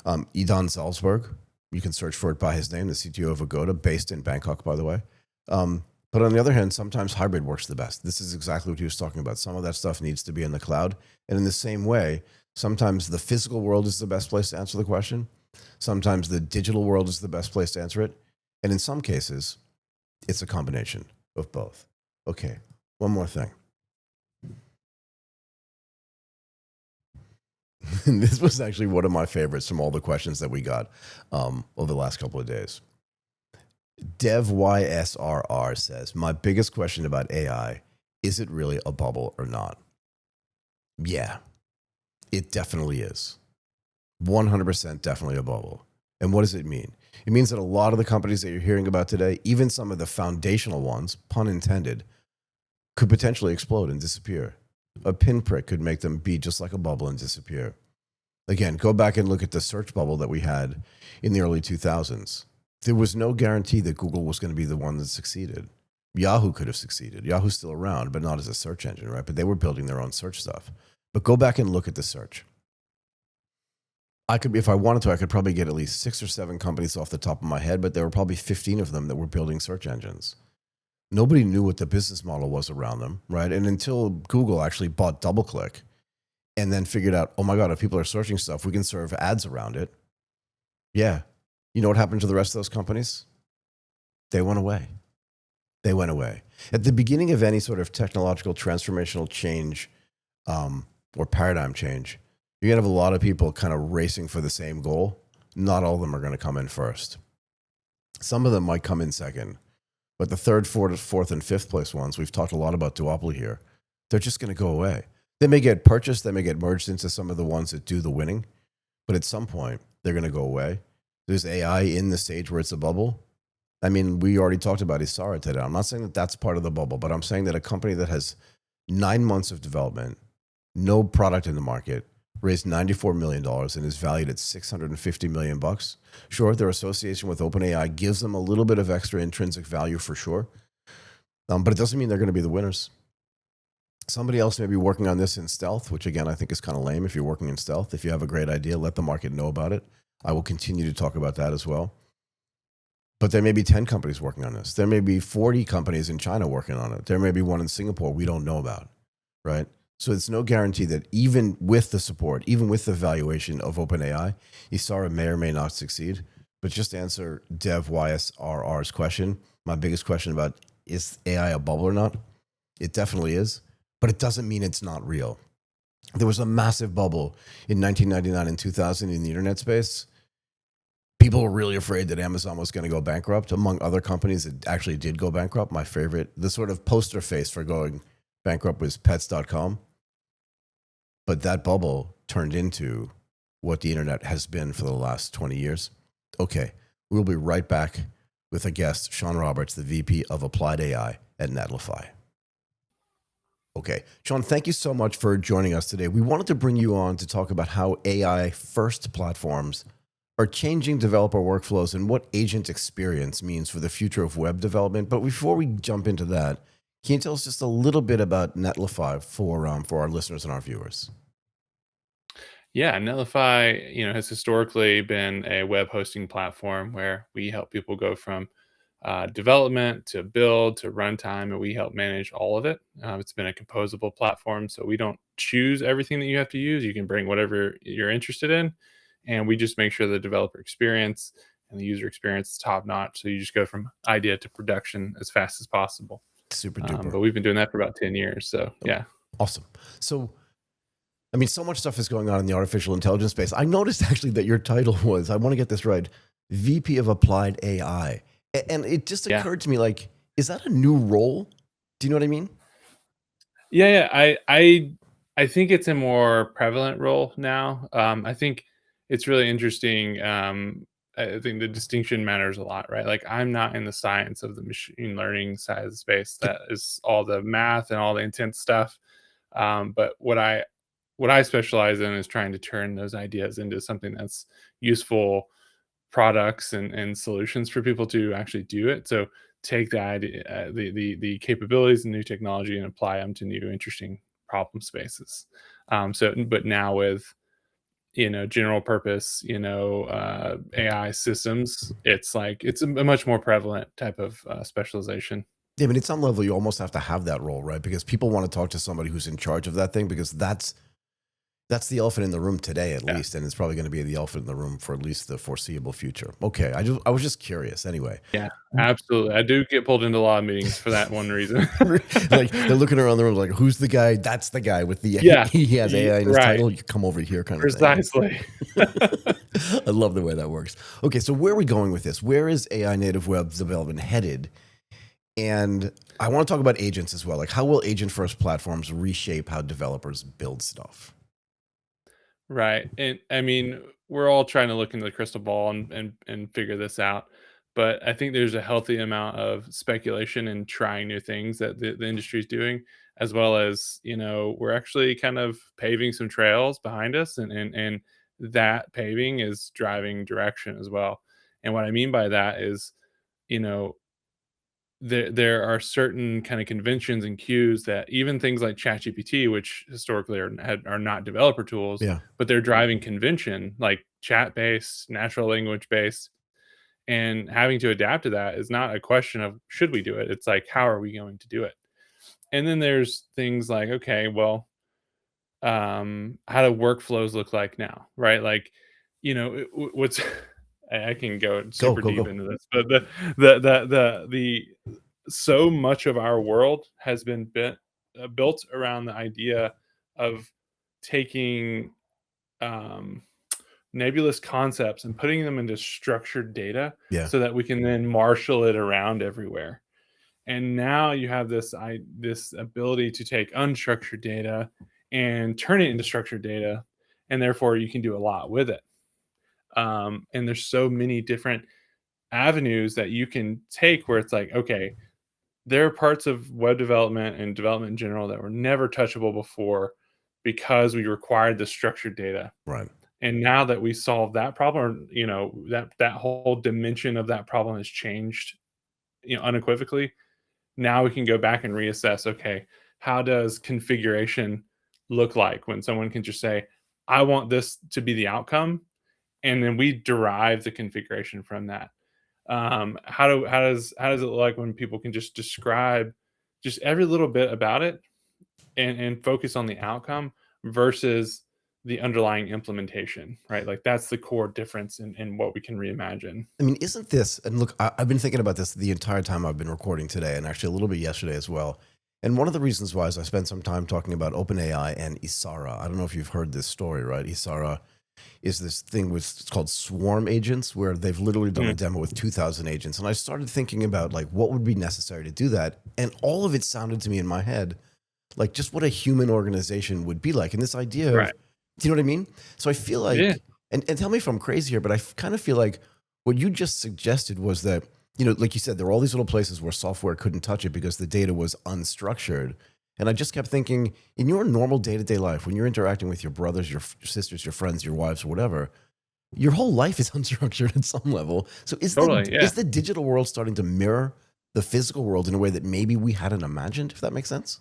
Idan Salzberg, you can search for it by his name, the CTO of Agoda, based in Bangkok, by the way. But on the other hand, sometimes hybrid works the best. This is exactly what he was talking about. Some of that stuff needs to be in the cloud. And in the same way, sometimes the physical world is the best place to answer the question. Sometimes the digital world is the best place to answer it. And in some cases, it's a combination of both. Okay, one more thing. And this was actually one of my favorites from all the questions that we got over the last couple of days. DevYSRR says, my biggest question about AI, is it really a bubble or not? Yeah, it definitely is. 100% definitely a bubble. And what does it mean? It means that a lot of the companies that you're hearing about today, even some of the foundational ones, pun intended, could potentially explode and disappear. A pinprick could make them be just like a bubble and disappear. Again, go back and look at the search bubble that we had in the early 2000s. There was no guarantee that Google was going to be the one that succeeded. Yahoo could have succeeded. Yahoo's still around, but not as a search engine, right? But they were building their own search stuff. But go back and look at the search. If I wanted to, I could probably get at least 6 or 7 companies off the top of my head, but there were probably 15 of them that were building search engines. Nobody knew what the business model was around them, right? And until Google actually bought DoubleClick and then figured out, oh my God, if people are searching stuff, we can serve ads around it. Yeah. You know what happened to the rest of those companies? They went away. They went away. At the beginning of any sort of technological transformational change or paradigm change, you're going to have a lot of people kind of racing for the same goal. Not all of them are going to come in first. Some of them might come in second. But the third, fourth, and fifth place ones, we've talked a lot about duopoly here, they're just going to go away. They may get purchased, they may get merged into some of the ones that do the winning, but at some point, they're going to go away. There's AI in the stage where it's a bubble. I mean, we already talked about Isara today. I'm not saying that that's part of the bubble, but I'm saying that a company that has 9 months of development, no product in the market, raised $94 million and is valued at $650 million. Sure, their association with OpenAI gives them a little bit of extra intrinsic value for sure, but it doesn't mean they're going to be the winners. Somebody else may be working on this in stealth, which again, I think is kind of lame if you're working in stealth. If you have a great idea, let the market know about it. I will continue to talk about that as well. But there may be 10 companies working on this. There may be 40 companies in China working on it. There may be one in Singapore we don't know about, right? So it's no guarantee that even with the support, even with the valuation of OpenAI, Isara may or may not succeed. But just to answer Dev YSRR's question, my biggest question about is AI a bubble or not? It definitely is, but it doesn't mean it's not real. There was a massive bubble in 1999 and 2000 in the internet space. People were really afraid that Amazon was going to go bankrupt. Among other companies, it actually did go bankrupt. My favorite, the sort of poster face for going bankrupt was pets.com. But that bubble turned into what the internet has been for the last 20 years. Okay, we'll be right back with a guest, Sean Roberts, the VP of Applied AI at Netlify. Okay, Sean, thank you so much for joining us today. We wanted to bring you on to talk about how AI first platforms are changing developer workflows and what agent experience means for the future of web development. But before we jump into that, can you tell us just a little bit about Netlify for our listeners and our viewers? Yeah, Netlify, has historically been a web hosting platform where we help people go from development to build to runtime, and we help manage all of it. It's been a composable platform, so we don't choose everything that you have to use. You can bring whatever you're interested in, and we just make sure the developer experience and the user experience is top notch. So you just go from idea to production as fast as possible. Super duper. But we've been doing that for about 10 years. So yeah. Awesome. So, I mean, so much stuff is going on in the artificial intelligence space. I noticed actually that your title was, I want to get this right, VP of Applied AI. And it just Yeah. occurred to me, like, is that a new role? Do you know what I mean? Yeah, I think it's a more prevalent role now. I think it's really interesting. I think the distinction matters a lot, right? Like I'm not in the science of the machine learning side of the space. Yep. That is all the math and all the intense stuff. But what I specialize in is trying to turn those ideas into something that's useful products and solutions for people to actually do it. So take that the capabilities and new technology and apply them to new interesting problem spaces. But now with general purpose AI systems, it's like it's a much more prevalent type of specialization. Yeah, I mean, at some level, you almost have to have that role, right? Because people want to talk to somebody who's in charge of that thing, because that's the elephant in the room today, at Yeah. least, and it's probably going to be the elephant in the room for at least the foreseeable future. Okay, I was just curious. Anyway, Yeah, absolutely. I do get pulled into a lot of meetings for that one reason. like they're looking around the room, like, who's the guy? That's the guy with the Yeah, he has AI in his right, title. You come over here, kind of thing. precisely. I love the way that works. Okay, so where are we going with this? Where is AI native web development headed? And I want to talk about agents as well. Like, how will agent first platforms reshape how developers build stuff? Right, and I mean, we're all trying to look into the crystal ball and figure this out, but I think there's a healthy amount of speculation and trying new things that the industry is doing, as well as, we're actually kind of paving some trails behind us, and that paving is driving direction as well. And what I mean by that is, you know, there are certain kind of conventions and cues that even things like ChatGPT, which historically are not developer tools, Yeah, but they're driving convention like chat based, natural language based, and having to adapt to that is not a question of should we do it. It's like how are we going to do it? And then there's things like okay, well, how do workflows look like now, right? Like, what's I can go go super go deep go. into this, but the so much of our world has been built around the idea of taking um, nebulous concepts and putting them into structured data Yeah, so that we can then marshal it around everywhere. And now you have this ability to take unstructured data and turn it into structured data, and therefore you can do a lot with it. And there's so many different avenues that you can take where it's like, okay, there are parts of web development and development in general that were never touchable before because we required the structured data. right. And now that we solve that problem, that whole dimension of that problem has changed, unequivocally. Now we can go back and reassess, okay, how does configuration look like when someone can just say, I want this to be the outcome, and then we derive the configuration from that. How does it look like when people can just describe just every little bit about it and focus on the outcome versus the underlying implementation, right? Like that's the core difference in what we can reimagine. I mean, isn't this, and look, I've been thinking about this the entire time I've been recording today, and actually a little bit yesterday as well. And one of the reasons why is I spent some time talking about OpenAI and Isara. I don't know if you've heard this story, right? Isara is this thing with, it's called swarm agents, where they've literally done a Mm, demo with 2,000 agents. And I started thinking about like what would be necessary to do that. And all of it sounded to me in my head like just what a human organization would be like. And this idea of, right. do you know what I mean? So I feel Yeah. like, and tell me if I'm crazy here, but kind of feel like what you just suggested was that, like you said, there were all these little places where software couldn't touch it because the data was unstructured. And I just kept thinking, in your normal day to day life, when you're interacting with your brothers, your sisters, your friends, your wives, or whatever, your whole life is unstructured at some level. So Totally. Yeah. is the digital world starting to mirror the physical world in a way that maybe we hadn't imagined? If that makes sense.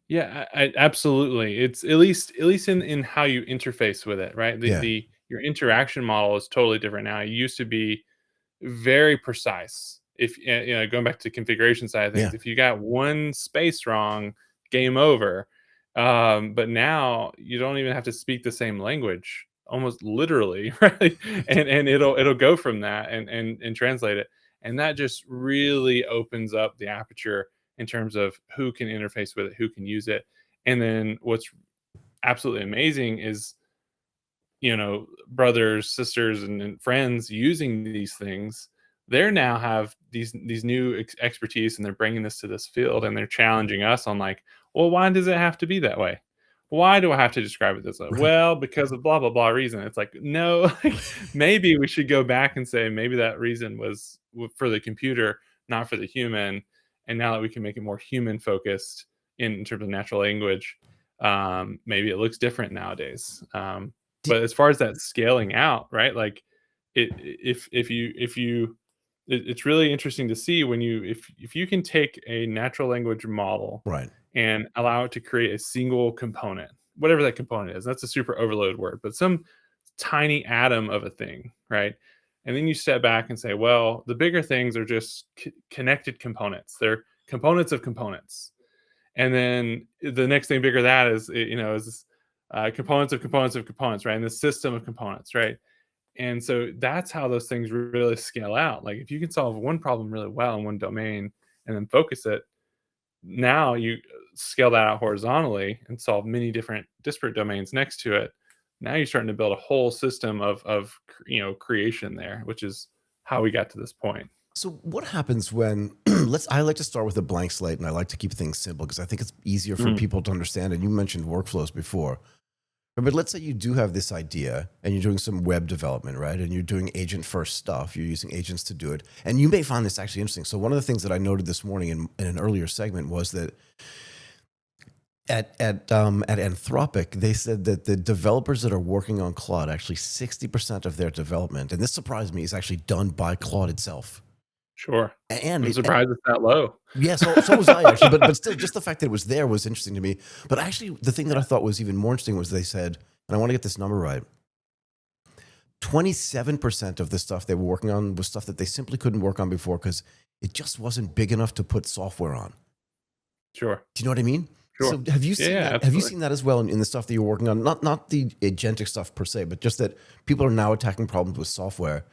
Yeah, I absolutely. It's at least in how you interface with it, right? The Yeah. the your interaction model is totally different now. It used to be very precise. If going back to the configuration side of Yeah. things, if you got one space wrong, game over. But now you don't even have to speak the same language, almost literally, right? And it'll go from that and translate it, and that just really opens up the aperture in terms of who can interface with it, who can use it, and then what's absolutely amazing is brothers, sisters, and friends using these things, they now have these new expertise, and they're bringing this to this field, and they're challenging us on like, well, why does it have to be that way? Why do I have to describe it this way? Right. Well, because of blah blah blah reason. It's like, no, like, maybe we should go back and say maybe that reason was for the computer, not for the human. And now that we can make it more human focused in terms of natural language, maybe it looks different nowadays. But as far as that scaling out, right? Like it's really interesting to see when if you can take a natural language model Right. and allow it to create a single component, whatever that component is. That's a super overload word, but some tiny atom of a thing, right? And then you step back and say, well, the bigger things are just connected components. They're components of components. And then the next thing bigger that is components of components of components, right? And the system of components, right? And so that's how those things really scale out. Like if you can solve one problem really well in one domain and then focus it, now you scale that out horizontally and solve many different disparate domains next to it. Now you're starting to build a whole system of creation there, which is how we got to this point. So what happens when I like to start with a blank slate and I like to keep things simple because I think it's easier for Mhm. people to understand. And you mentioned workflows before. But let's say you do have this idea and you're doing some web development, right? And you're doing agent first stuff. You're using agents to do it. And you may find this actually interesting. So one of the things that I noted this morning in an earlier segment was that at Anthropic, they said that the developers that are working on Claude, actually 60% of their development, and this surprised me, is actually done by Claude itself. Sure. And I'm it, surprised it's that low. yeah, so was I actually, but still, just the fact that it was there was interesting to me. But actually, the thing that I thought was even more interesting was they said, and I want to get this number right, 27% of the stuff they were working on was stuff that they simply couldn't work on before because it just wasn't big enough to put software on. Sure. Do you know what I mean? Sure. So have you Yeah, seen yeah, that? Have you absolutely. seen that as well in the stuff that you're working on? Not the agentic stuff per se, but just that people are now attacking problems with software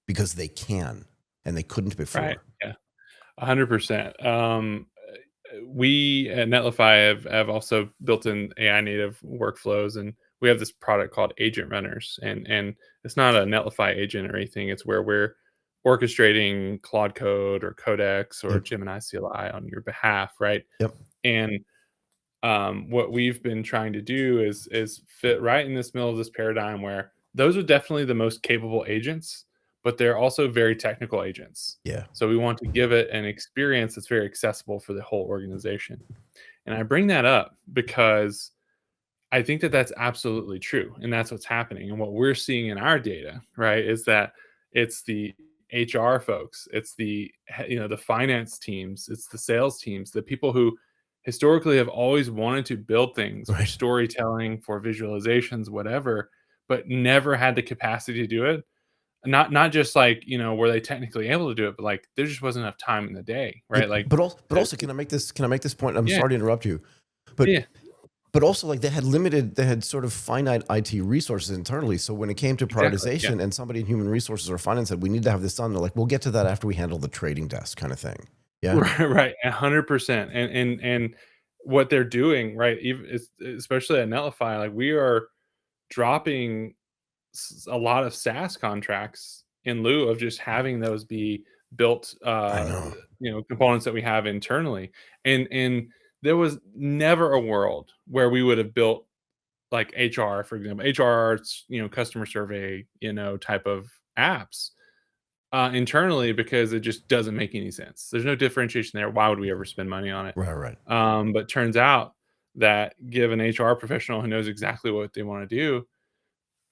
because they can and they couldn't Right. before. Yeah. 100%. We at Netlify have also built in AI native workflows, and we have this product called Agent Runners, and it's not a Netlify agent or anything. It's where we're orchestrating Claude Code or Codex or Yep. Gemini CLI on your behalf, right? Yep. And what we've been trying to do is fit right in this middle of this paradigm where those are definitely the most capable agents, but they're also very technical agents. Yeah. So we want to give it an experience that's very accessible for the whole organization. And I bring that up because I think that that's absolutely true, and that's what's happening. And what we're seeing in our data, right, is that it's the HR folks, it's the finance teams, it's the sales teams, the people who historically have always wanted to build things for Right. storytelling, for visualizations, whatever, but never had the capacity to do it. not just like, were they technically able to do it, but like there just wasn't enough time in the day, Yeah, right? Like, but also, can I make this point? I'm yeah, sorry to interrupt you, but yeah, also like they had sort of finite IT resources internally. So when it came to exactly, yeah. prioritization and somebody in human resources or finance said, we need to have this done, they're like, we'll get to that after we handle the trading desk kind of thing. Yeah. Right, right, 100%, and what they're doing, right, even especially at Netlify, like, we are dropping a lot of SaaS contracts in lieu of just having those be built, I know. components that we have internally, and there was never a world where we would have built, like, HR, for example. HR, it's, customer survey, type of apps, internally, because it just doesn't make any sense. There's no differentiation there. Why would we ever spend money on it? Right. Right. But turns out that give an HR professional who knows exactly what they want to do,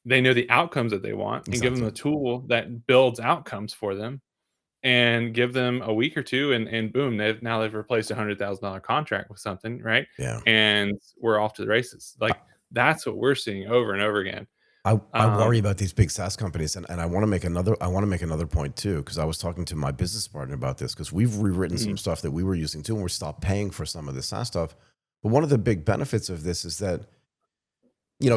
they know the outcomes that they want, and give them Exactly. a tool that builds outcomes for them, and give them a week or two, and boom, they've replaced $100,000 contract with something, right? Yeah. And we're off to the races. Like, that's what we're seeing over and over again. I worry Um, about these big SaaS companies, and I want to make another point too, because I was talking to my business partner about this, because we've rewritten some mhm, stuff that we were using too, and we stopped paying for some of the SaaS stuff. But one of the big benefits of this is that,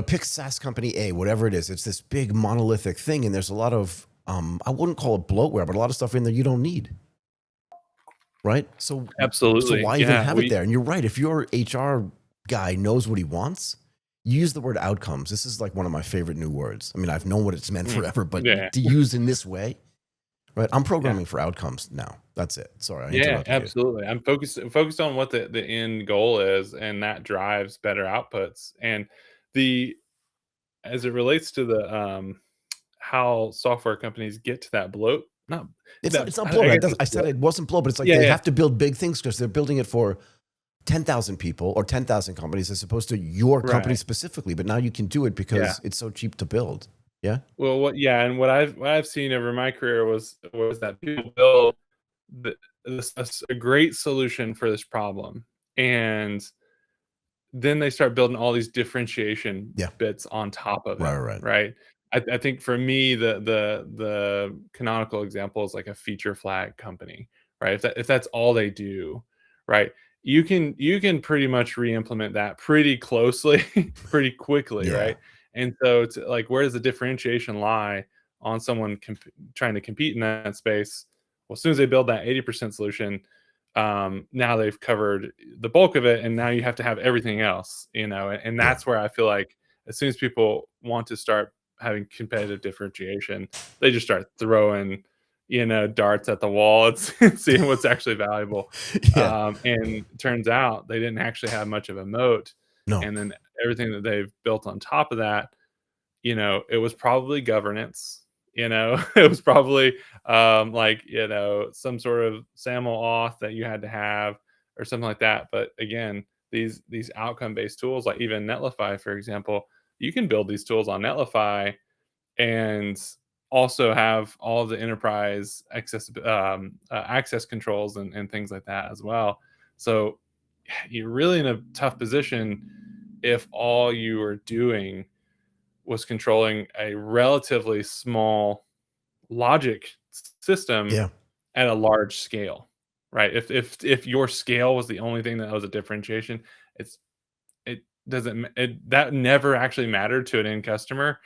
pick SaaS company A, whatever it is, it's this big monolithic thing, and there's a lot of I wouldn't call it bloatware, but a lot of stuff in there you don't need, right? So absolutely, why even yeah. have it there? And you're right, if your HR guy knows what he wants, you use the word outcomes. This is like one of my favorite new words. I mean, I've known what it's meant Mm, forever, but yeah, to use in this way, right? I'm yeah. programming for outcomes now. That's it. Sorry, I Yeah, interrupted you. absolutely. I'm focused on what the end goal is, and that drives better outputs. And the as it relates to the how software companies get to that bloat, not that It's not blow. I guess it's I said bloat. it wasn't blow, but it's like Yeah, they yeah, have to build big things because they're building it for 10,000 people or 10,000 companies as opposed to your company right. specifically. But now you can do it Yeah. because it's so cheap to build. Yeah. Well, and what I've seen over my career was that people build the, a great solution for this problem, and then they start building all these differentiation Yeah. bits on top of Right. it, Right. right? I think for me, the canonical example is like a feature flag company, right? If that's all they do, right? You can pretty much re-implement that pretty closely, pretty quickly, Yeah. right? And so it's like, where does the differentiation lie on someone trying to compete in that space? Well, as soon as they build that 80% solution, now they've covered the bulk of it, and now you have to have everything else, and Yeah. that's where I feel like as soon as people want to start having competitive differentiation, they just start throwing, darts at the wall and seeing what's actually valuable. Yeah. And it turns out they didn't actually have much of a moat, No. and then everything that they've built on top of that, it was probably governance, it was probably, like, some sort of SAML auth that you had to have or something like that. But again, these outcome-based tools, like even Netlify, for example, you can build these tools on Netlify and also have all of the enterprise access controls and things like that as well. So you're really in a tough position if all you are doing was controlling a relatively small logic system Yeah. at a large scale, right? If your scale was the only thing that was a differentiation, it's it doesn't that never actually mattered to an end customer.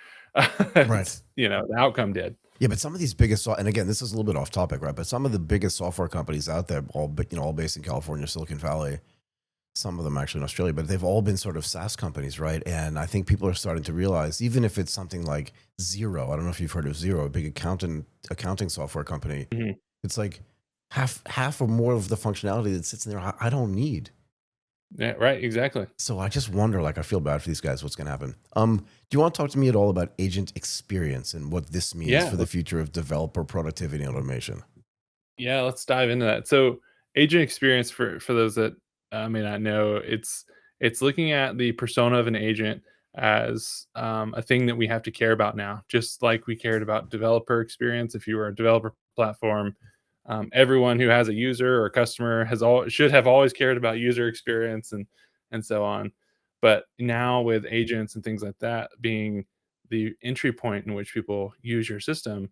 Right. The outcome did. Yeah, but some of these biggest, and again, this is a little bit off topic, right? But some of the biggest software companies out there, all based in California, Silicon Valley, some of them actually in Australia, but they've all been sort of SaaS companies, right? And I think people are starting to realize, even if it's something like Zero, I don't know if you've heard of Zero, a big accounting software company, Mhm. it's like half or more of the functionality that sits in there, I don't need. Yeah, right, exactly. So I just wonder, like, I feel bad for these guys. What's going to happen? Do you want to talk to me at all about agent experience and what this means Yeah, for the future of developer productivity and automation? yeah, let's dive into that. So, agent experience, for those that may not know, it's looking at the persona of an agent as a thing that we have to care about now, just like we cared about developer experience. If you were a developer platform, everyone who has a user or customer should have always cared about user experience and so on. But now with agents and things like that being the entry point in which people use your system,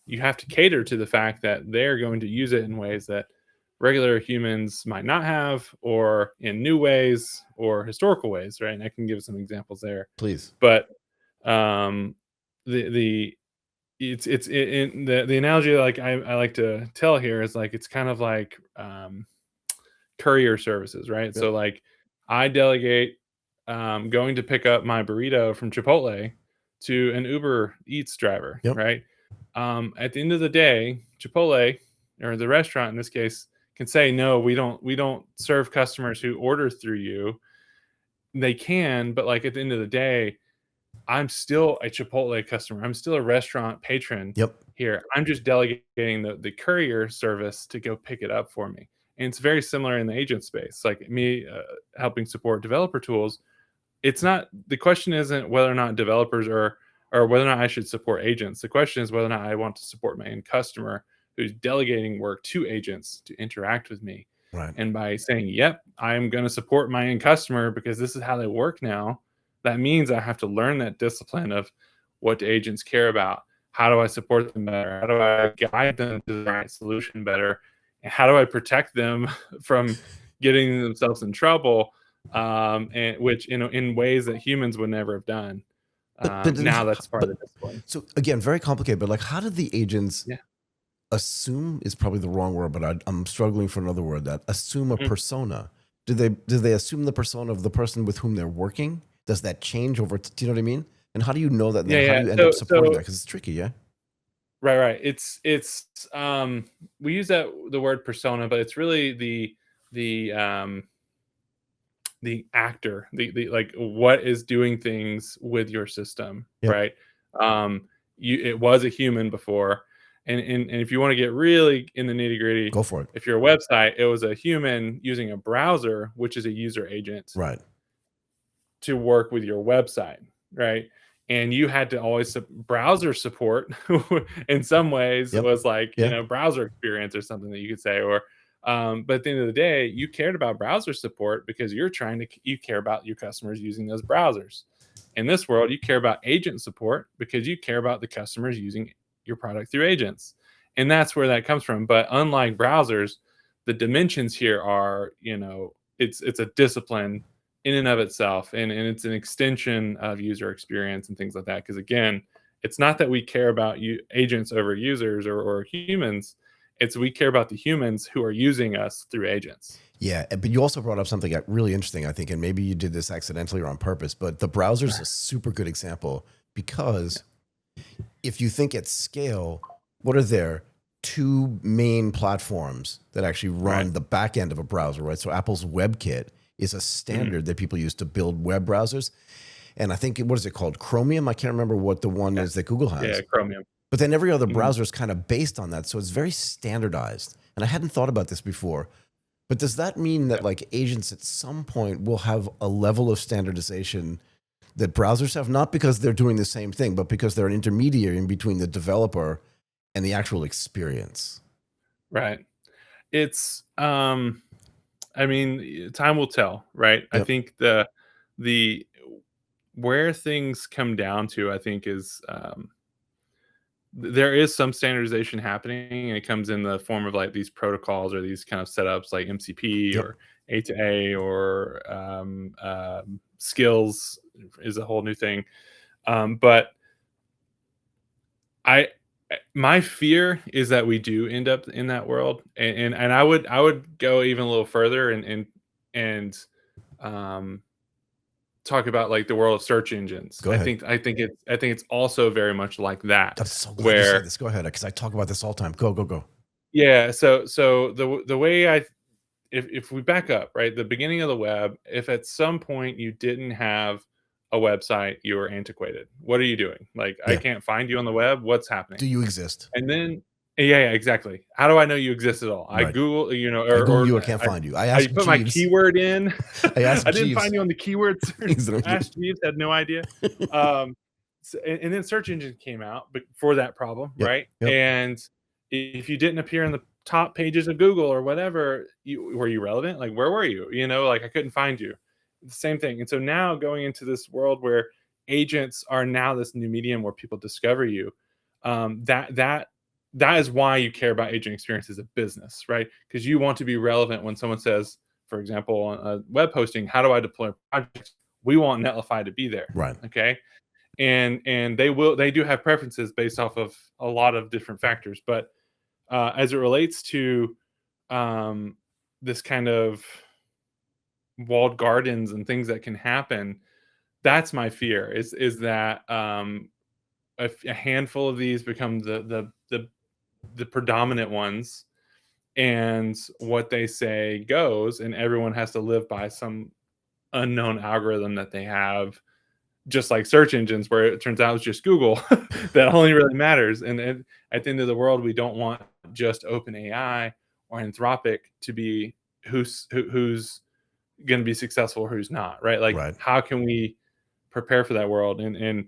you have to cater to the fact that they're going to use it in ways that regular humans might not have, or in new ways or historical ways, right? And I can give some examples there. Please. But um the it's in the analogy, like I like to tell here, is like it's kind of like courier services, right? Yep. So like I delegate going to pick up my burrito from Chipotle to an Uber Eats driver, Yep. right? At the end of the day, Chipotle, or the restaurant in this case, can say no, we don't serve customers who order through you. They can, but like at the end of the day, I'm still a Chipotle customer. I'm still a restaurant patron Yep. here. I'm just delegating the courier service to go pick it up for me. And it's very similar in the agent space. Like me helping support developer tools, it's not, the question isn't whether or not developers are, or whether or not I should support agents. The question is whether or not I want to support my end customer who's delegating work to agents to interact with me. Right. And by saying, "Yep, I'm going to support my end customer because this is how they work now," that means I have to learn that discipline of what do agents care about? How do I support them better? How do I guide them to the right solution better? And how do I protect them from getting themselves in trouble? And which in ways that humans would never have done. But then, Now that's part of the discipline. so again, very complicated. But like, how did the agents Yeah. assume is probably the wrong word, but I'm struggling for another word. That assume a Mm. persona. Do they assume the persona of the person with whom they're working? Does that change over? Do you know what I mean? And how do you know that? And Yeah, then how yeah. do you end So up supporting that? so Because it's tricky. Yeah. right, right. We use the word persona, but it's really the the actor, the like what is doing things with your system, Yep. right? Um, it was a human before, and if you want to get really in the nitty gritty, Go for it. if your website, it was a human using a browser, which is a user agent, Right. to work with your website, right? And you had to always browser support in some ways Yep. was like, Yeah. browser experience or something that you could say, or but at the end of the day, you cared about browser support because you care about your customers using those browsers. In this world, you care about agent support because you care about the customers using your product through agents. And that's where that comes from. But unlike browsers, the dimensions here are, it's a discipline in and of itself, and it's an extension of user experience and things like that, because again, it's not that we care about you agents over users, or humans. It's we care about the humans who are using us through agents. Yeah, but you also brought up something really interesting, I think, and maybe you did this accidentally or on purpose. But the browser is a super good example because if you think at scale, what are there? Two main platforms that actually Right. run the back end of a browser, right? So Apple's WebKit is a Mhm. standard that people use to build web browsers. And I think, what is it called? Chromium? I can't remember what the one Yeah. is that Google Yeah, has. Chromium. But then every other Mhm. browser is kind of based on that. So it's very standardized. And I hadn't thought about this before. But does that mean that Yeah. like agents at some point will have a level of standardization that browsers have, not because they're doing the same thing, but because they're an intermediary in between the developer and the actual experience? Right. It's, I mean, time will tell, right? I Yep. think the where things come down to, I think, is, there is some standardization happening, and it comes in the form of like these protocols or these kind of setups like MCP Yep. or A to A, or skills is a whole new thing. But I my fear is that we do end up in that world, and I would go even a little further, and um, talk about like the world of search engines. Go ahead. I think it's also very much like that, I'm so glad you said where this. Go ahead, because I talk about this all the time. Go, go, go. yeah. So the way if we back up, right, the beginning of the web, if at some point you didn't have a website, you were antiquated. What are you doing? Like, I Yeah. can't find you on the web. What's happening? Do you exist? And then yeah, exactly. How do I know you exist at all? I Right. Google, I Google or you, I can't find you. I I asked put my Jeeves. keyword in. I asked I didn't find Jeeves. you on the keyword search. He's an idiot. Ask Jeeves, had no idea. Um, and then search engine came out, but for that problem, Yep. right? Yep. And if you didn't appear in the top pages of Google or whatever, were you relevant? Like, where were you? Like I couldn't find you. The same thing. And so now going into this world where agents are now this new medium where people discover you, that that is why you care about agent experience as a business, right? Because you want to be relevant when someone says, for example, on web hosting, how do I deploy projects? We want Netlify to be there. Right. Okay. And they do have preferences based off of a lot of different factors. But as it relates to um, this kind of walled gardens and things that can happen, that's my fear is that a handful of these become the predominant ones, and what they say goes, and everyone has to live by some unknown algorithm that they have, just like search engines, where it turns out it's just Google that only really matters. And at the end of the world, we don't want just OpenAI or Anthropic to be who's going to be successful or who's not, right? Like, Right. how can we prepare for that world? And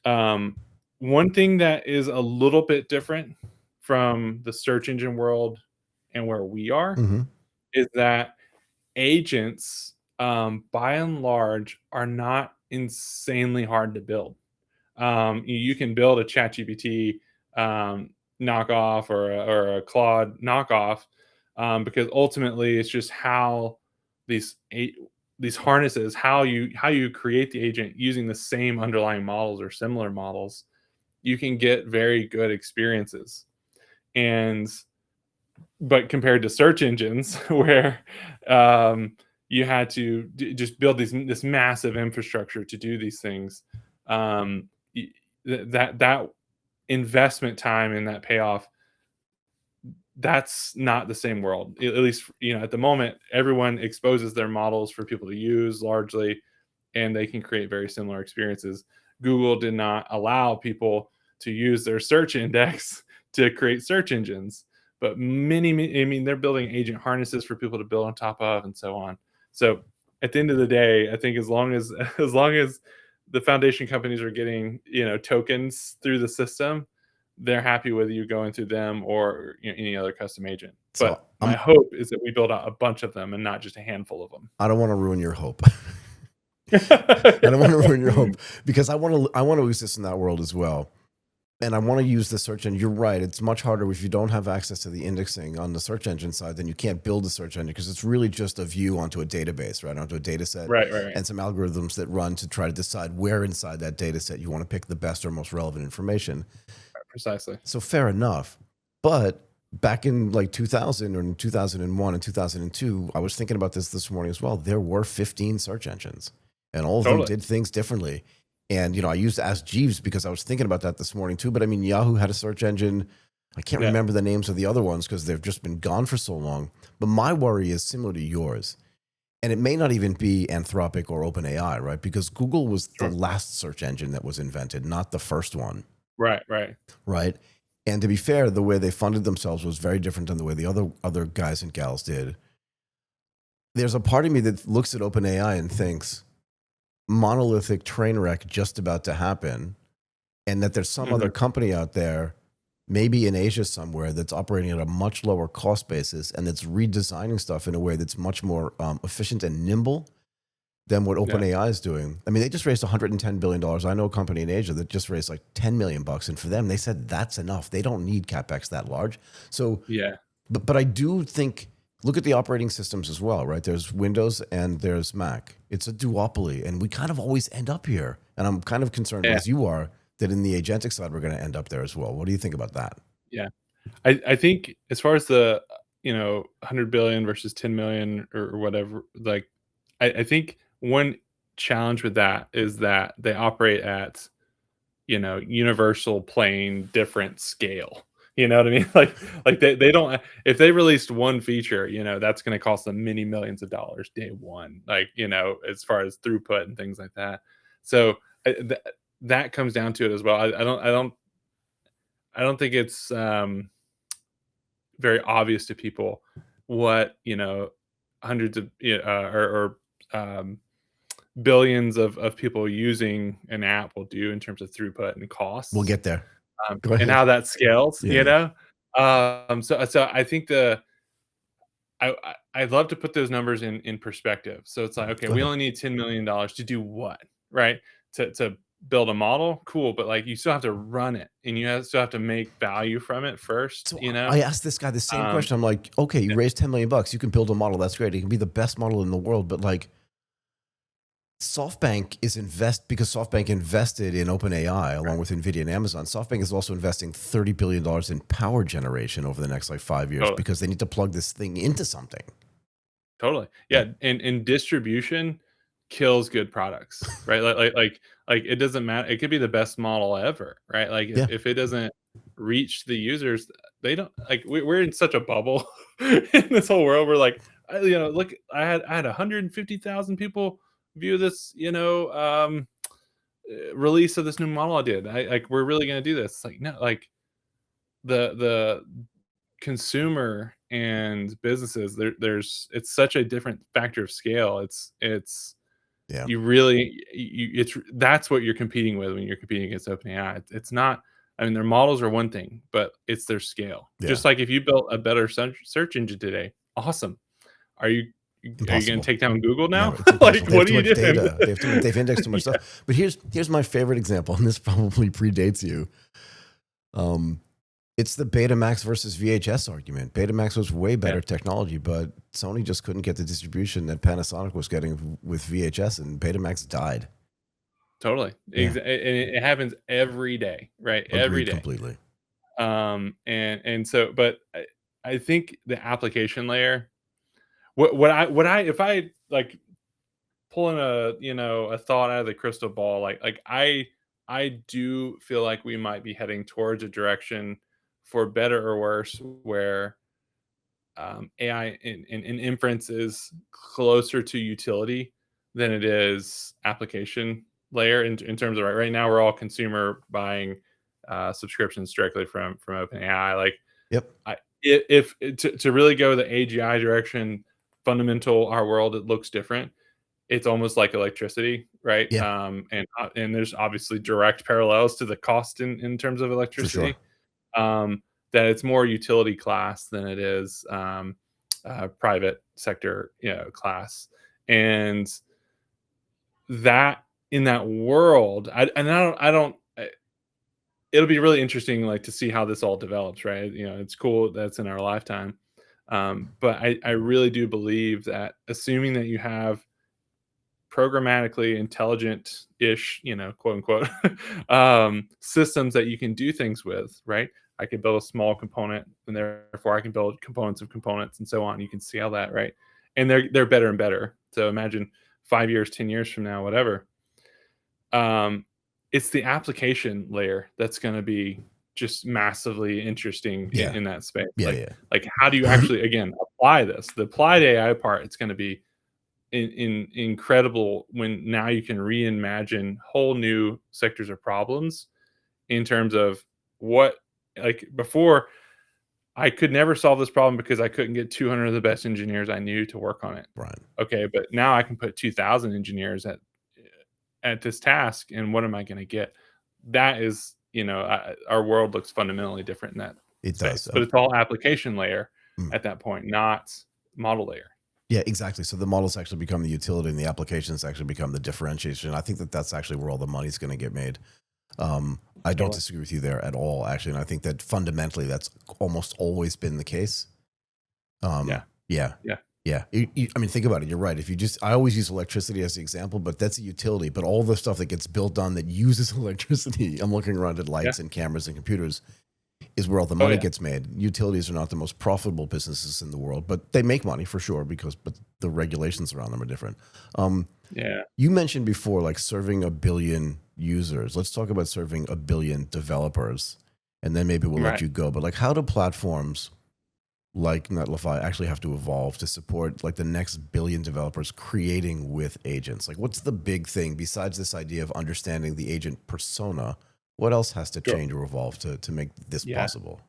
um, one thing that is a little bit different from the search engine world and where we are Mm-hmm. is that agents, by and large, are not insanely hard to build. You can build a ChatGPT knockoff or a Claude knockoff, because ultimately it's just how these these harnesses, how you create the agent using the same underlying models or similar models, you can get very good experiences. And but compared to search engines where um, you had to just build this massive infrastructure to do these things, um, that investment time and that payoff, that's not the same world. At least, at the moment, everyone exposes their models for people to use largely, and they can create very similar experiences. Google did not allow people to use their search index to create search engines, but I mean, they're building agent harnesses for people to build on top of, and so on. So at the end of the day, I think as long as as long as the foundation companies are getting tokens through the system, they're happy with you going through them or any other custom agent. So But my I'm. hope is that we build out a bunch of them and not just a handful of them. I don't want to ruin your hope. I don't want to ruin your hope because I want to exist in that world as well. And I want to use the search engine. You're right. It's much harder if you don't have access to the indexing on the search engine side. Then you can't build a search engine because it's really just a view onto a database, right? Onto a data set Right, right, right. and some algorithms that run to try to decide where inside that data set you want to pick the best or most relevant information. Precisely. So fair enough. But back in like 2000 or in 2001 and 2002, I was thinking about this morning as well. There were 15 search engines and all of them Totally. did things differently. And, I used Ask Jeeves because I was thinking about that this morning too. But I mean, Yahoo had a search engine. I can't Yeah. remember the names of the other ones because they've just been gone for so long. But my worry is similar to yours. And it may not even be Anthropic or OpenAI, right? Because Google was the Sure. last search engine that was invented, not the first one, Right, right. right? And to be fair, the way they funded themselves was very different than the way the other guys and gals did. There's a part of me that looks at OpenAI and thinks, monolithic train wreck just about to happen, and that there's some other Mhm. company out there, maybe in Asia somewhere, that's operating at a much lower cost basis and that's redesigning stuff in a way that's much more efficient and nimble than what Yeah. OpenAI is doing. I mean, they just raised $110 billion. I know a company in Asia that just raised like 10 million bucks, and for them, they said that's enough. They don't need capex that large. So, Yeah. but I do think, look at the operating systems as well, right? There's Windows and there's Mac. It's a duopoly, and we kind of always end up here. And I'm kind of concerned, Yeah. as you are, that in the agentic side we're going to end up there as well. What do you think about that? Yeah. I think as far as the 100 billion versus 10 million or whatever, like, I think one challenge with that is that they operate at universal plane different scale. You know what I mean? Like they don't, if they released one feature, that's going to cost them many millions of dollars day one. Like, as far as throughput and things like that. So that comes down to it as well. I don't think it's very obvious to people what hundreds of or billions of people using an app will do in terms of throughput and We'll costs, get there. Go and ahead. how that scales. Yeah, yeah. So I think I'd love to put those numbers in perspective. So it's like, okay, Go we ahead. only need $10 million to do what, right? To build a model, cool, but like you still have to run it, and still have to make value from it first, So you know? I asked this guy the same Um, question. I'm like, okay, you raised 10 million bucks. You can build a model. That's great. It can be the best model in the world. But like SoftBank is because SoftBank invested in OpenAI along with NVIDIA and Amazon. SoftBank is also investing $30 billion in power generation over the next like 5 years totally. because they need to plug this thing into something. Totally. Yeah. Yeah, and distribution kills good products, right? Like it doesn't matter. It could be the best model ever, right? Like Yeah. if it doesn't reach the users, they don't like we're in such a bubble in this whole world. We're like, look, I had 150,000 people view this, release of this new model I did. I like we're really gonna do this. It's like no, like the consumer and businesses there's it's such a different factor of scale. It's Yeah. you really it's that's what you're competing with when you're competing against OpenAI. It's not. I mean, their models are one thing, but it's their scale. Yeah. Just like if you built a better search engine today, awesome. Are you going to Impossible. take down Google now? Never. It's impossible. Like, They have what are too you much doing? data. They've indexed too much Yeah, stuff. But here's my favorite example, and this probably predates you. Um, it's the Betamax versus VHS argument. Betamax was way yeah, better technology, but Sony just couldn't get the distribution that Panasonic was getting with VHS, and Betamax died. totally. Yeah, And it happens every day, right? Every agreed day. completely. And so, but I think the application layer, what I if I like pulling a thought out of the crystal ball, like I do feel like we might be heading towards a direction, for better or worse, where AI in inference is closer to utility than it is application layer, in terms of right now we're all consumer buying subscriptions directly from OpenAI. Like Yep. if to really go the AGI direction, fundamental our world, it looks different. It's almost like electricity, right? Yeah, And there's obviously direct parallels to the cost in terms of for sure. electricity. That it's more utility class than it is private sector, class. And that in that world, it'll be really interesting, like to see how this all develops, right? It's cool that's in our lifetime. But I really do believe that, assuming that you have programmatically intelligent-ish, quote unquote, systems that you can do things with, right? I could build a small component, and therefore I can build components of components, and so on. You can scale that, right? And they're better and better. So imagine 5 years, 10 years from now, whatever. Um, it's the application layer that's going to be just massively interesting in, Yeah, in that space. yeah, Like how do you actually, again, apply this? The applied AI part, it's going to be incredible, when now you can reimagine whole new sectors of problems, in terms of what, like before, I could never solve this problem because I couldn't get 200 of the best engineers I knew to work on it. Right. Okay, but now I can put 2,000 engineers at this task, and what am I going to get? That is, our world looks fundamentally different in that It does. space. But it's all application layer Mm. at that point, not model layer. Yeah, exactly. So the models actually become the utility, and the applications actually become the differentiation. I think that that's actually where all the money's going to get made. I don't Totally. disagree with you there at all, actually, and I think that fundamentally that's almost always been the case. Yeah. Yeah, Yeah. yeah. I mean, think about it. You're right. If you just, I always use electricity as the example, but that's a utility. But all the stuff that gets built on that uses electricity, I'm looking around at Yeah. lights and cameras and computers, is where all the Oh money yeah. gets made. Utilities are not the most profitable businesses in the world, but they make money for sure but the regulations around them are different. Yeah. You mentioned before, like serving a billion users. Let's talk about serving a billion developers, and then maybe we'll let Right. you go. But like, how do platforms like Netlify actually have to evolve to support like the next billion developers creating with agents? Like, what's the big thing besides this idea of understanding the agent persona? What else has to Sure. change or evolve to make this Yeah. possible?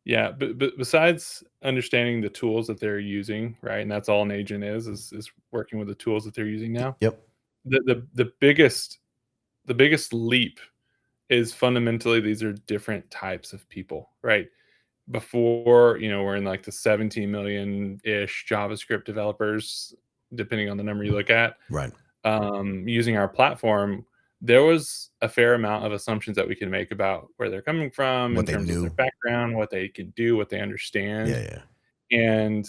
Yeah. But besides understanding the tools that they're using, right? And that's all an agent is working with the tools that they're using now. Yep. The biggest leap is, fundamentally, these are different types of people, right? Before, we're in like the 17 million ish JavaScript developers, depending on the number you look at, Right. using our platform. there was a fair amount of assumptions that we can make about where they're coming from in What they terms of their knew. background, what they can do, what they Yeah, understand. yeah. And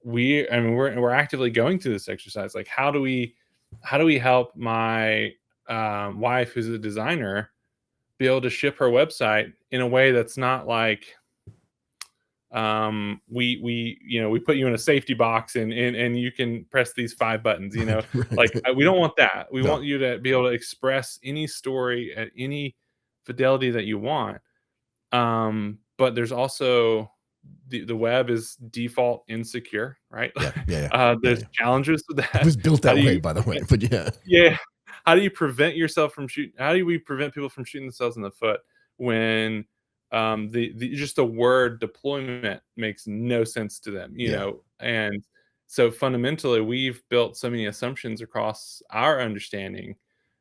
I mean, we're actively going through this exercise. Like, how do we help my wife, who's a designer, be able to ship her website in a way that's not like, we put you in a safety box and you can press these 5 buttons, Right, right. like, we don't want that. We No. want you to be able to express any story at any fidelity that you want. But there's also the web is default insecure, right? Yeah, yeah, yeah. Yeah, There's yeah. challenges with It that. was built How that do way, you by the way, prevent but yeah. Yeah. How do you prevent yourself from shoot how do we prevent people from shooting themselves in the foot when, the just the word deployment makes no sense to them, you Yeah, know? And so fundamentally, we've built so many assumptions across our understanding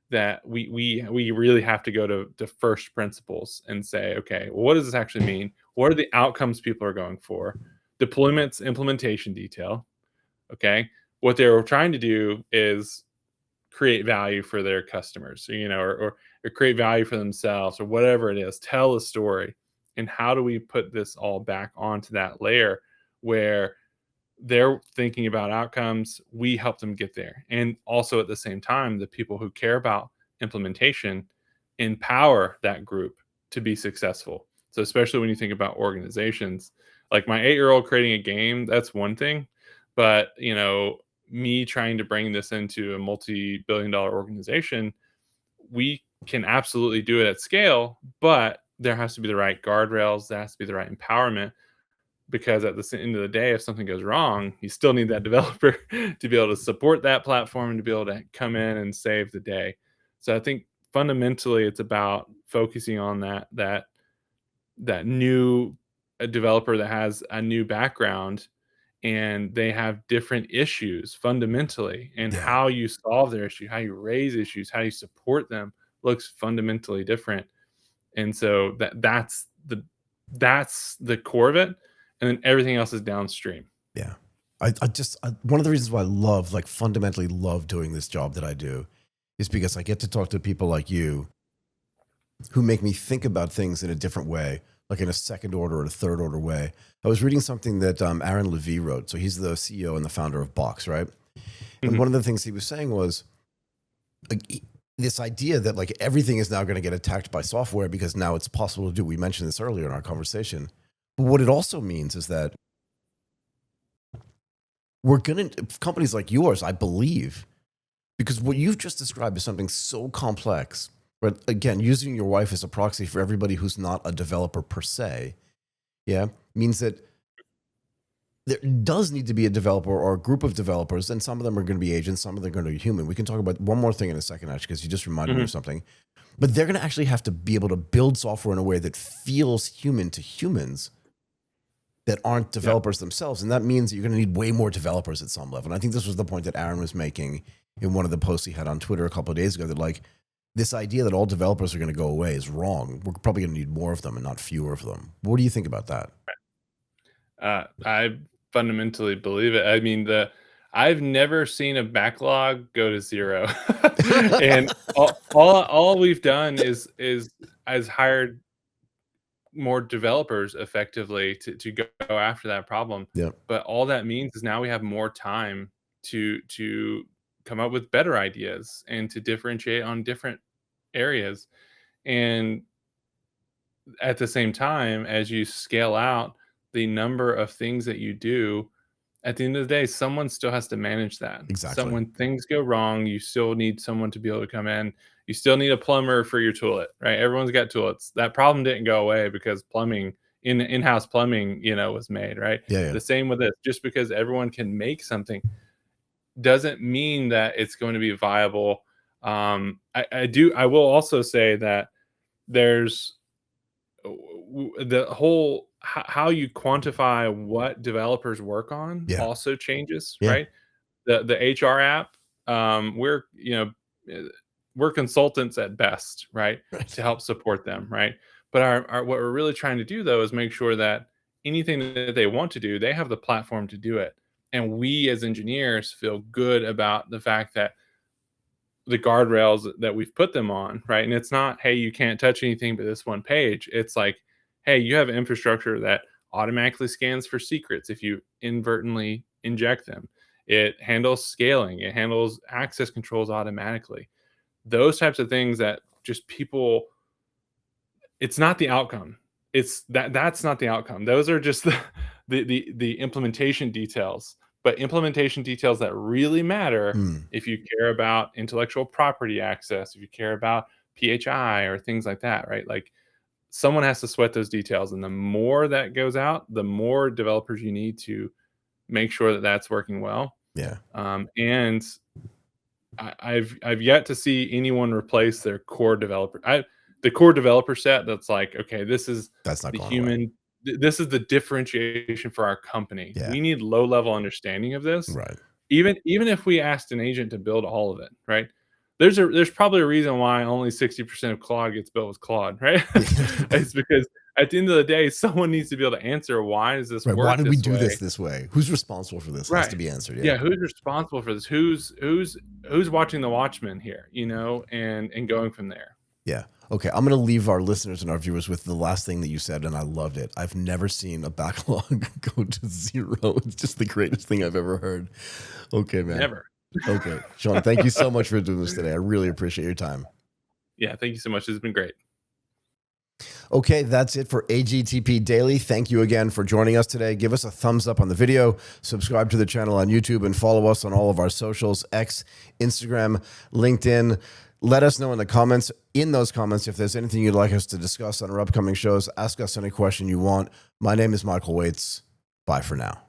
that we really have to go to first principles and say, okay, well, what does this actually mean? What are the outcomes people are going for? Deployments, implementation detail. Okay. What they're trying to do is create value for their customers, or create value for themselves or whatever it is. Tell a story. And how do we put this all back onto that layer where they're thinking about outcomes, we help them get there. And also at the same time, the people who care about implementation empower that group to be successful. So especially when you think about organizations, like my 8-year-old creating a game, that's one thing, but me trying to bring this into a multi-billion dollar organization, we can absolutely do it at scale, but there has to be the right guardrails, there has to be the right empowerment, because at the end of the day, if something goes wrong, you still need that developer to be able to support that platform and to be able to come in and save the day. So I think fundamentally, it's about focusing on that new developer that has a new background and they have different issues fundamentally, and yeah, how you solve their issue, how you raise issues, how you support them looks fundamentally different. And so that's the core of it, and then everything else is downstream. yeah. One of the reasons why I love, like, fundamentally love doing this job that I do is because I get to talk to people like you who make me think about things in a different way, like in a second order or a third order way. I was reading something that Aaron Levie wrote. So he's the CEO and the founder of Box, right? And one Mhm. of the things he was saying was, like, this idea that, like, everything is now going to get attacked by software because now it's possible to do. We mentioned this earlier in our conversation. But what it also means is that we're going to, companies like yours, I believe, because what you've just described is something so complex. But again, using your wife as a proxy for everybody who's not a developer per se, yeah, means that there does need to be a developer or a group of developers, and some of them are going to be agents, some of them are going to be human. We can talk about one more thing in a second, actually, because you just reminded me of Mhm. something. But they're going to actually have to be able to build software in a way that feels human to humans that aren't Yeah. developers themselves. And that means that you're going to need way more developers at some level. And I think this was the point that Aaron was making in one of the posts he had on Twitter a couple of days ago, that, like, this idea that all developers are going to go away is wrong. We're probably going to need more of them and not fewer of them. What do you think about that? I fundamentally believe it. I mean, the I've never seen a backlog go to 0. And all we've done is hired more developers effectively to go after that problem. Yeah, But all that means is now we have more time to come up with better ideas and to differentiate on different areas. And at the same time, as you scale out the number of things that you do, at the end of the day, someone still has to manage that. So exactly. when things go wrong, you still need someone to be able to come in. You still need a plumber for your toilet, right? Everyone's got toilets. That problem didn't go away because plumbing in-house plumbing, was made, right? Yeah, yeah. The same with this. Just because everyone can make something doesn't mean that it's going to be viable. I will also say that there's the whole how you quantify what developers work on Yeah, also changes, yeah. right? The HR app, we're uh, we're consultants at best, right, Right. to help support them, right? But our what we're really trying to do though is make sure that anything that they want to do, they have the platform to do it, and we as engineers feel good about the fact that the guardrails that we've put them on, right? And it's not, hey, you can't touch anything but this one page. It's like, hey, you have infrastructure that automatically scans for secrets if you inadvertently inject them. It handles scaling. It handles access controls automatically. Those types of things that just people, it's not the outcome. That's not the outcome. Those are just the implementation details. But implementation details that really matter, Mm, if you care about intellectual property access, if you care about PHI or things like that, right? Like, someone has to sweat those details, and the more that goes out, the more developers you need to make sure that that's working well. yeah, And I've yet to see anyone replace their core developer. The core developer set that's like, okay, this is that's not the going away. human. This is the differentiation for our company. Yeah, We need low level understanding of this. right. Even if we asked an agent to build all of it, right? There's probably a reason why only 60% of Claude gets built with Claude, right? It's because at the end of the day, someone needs to be able to answer, why does this Right. Why work did we this do way? this way? Who's responsible for this? Has to Right. be answered. Yeah. Yeah, who's responsible for this? Who's watching the Watchmen here, and going from there. Yeah. Okay. I'm going to leave our listeners and our viewers with the last thing that you said, and I loved it. I've never seen a backlog go to 0. It's just the greatest thing I've ever heard. Okay, man. Never. Okay. Sean, thank you so much for doing this today. I really appreciate your time. Yeah, thank you so much. It's been great. Okay, that's it for AGTP Daily. Thank you again for joining us today. Give us a thumbs up on the video, subscribe to the channel on YouTube, and follow us on all of our socials, X, Instagram, LinkedIn. Let us know in those comments, if there's anything you'd like us to discuss on our upcoming shows. Ask us any question you want. My name is Michael Waits. Bye for now.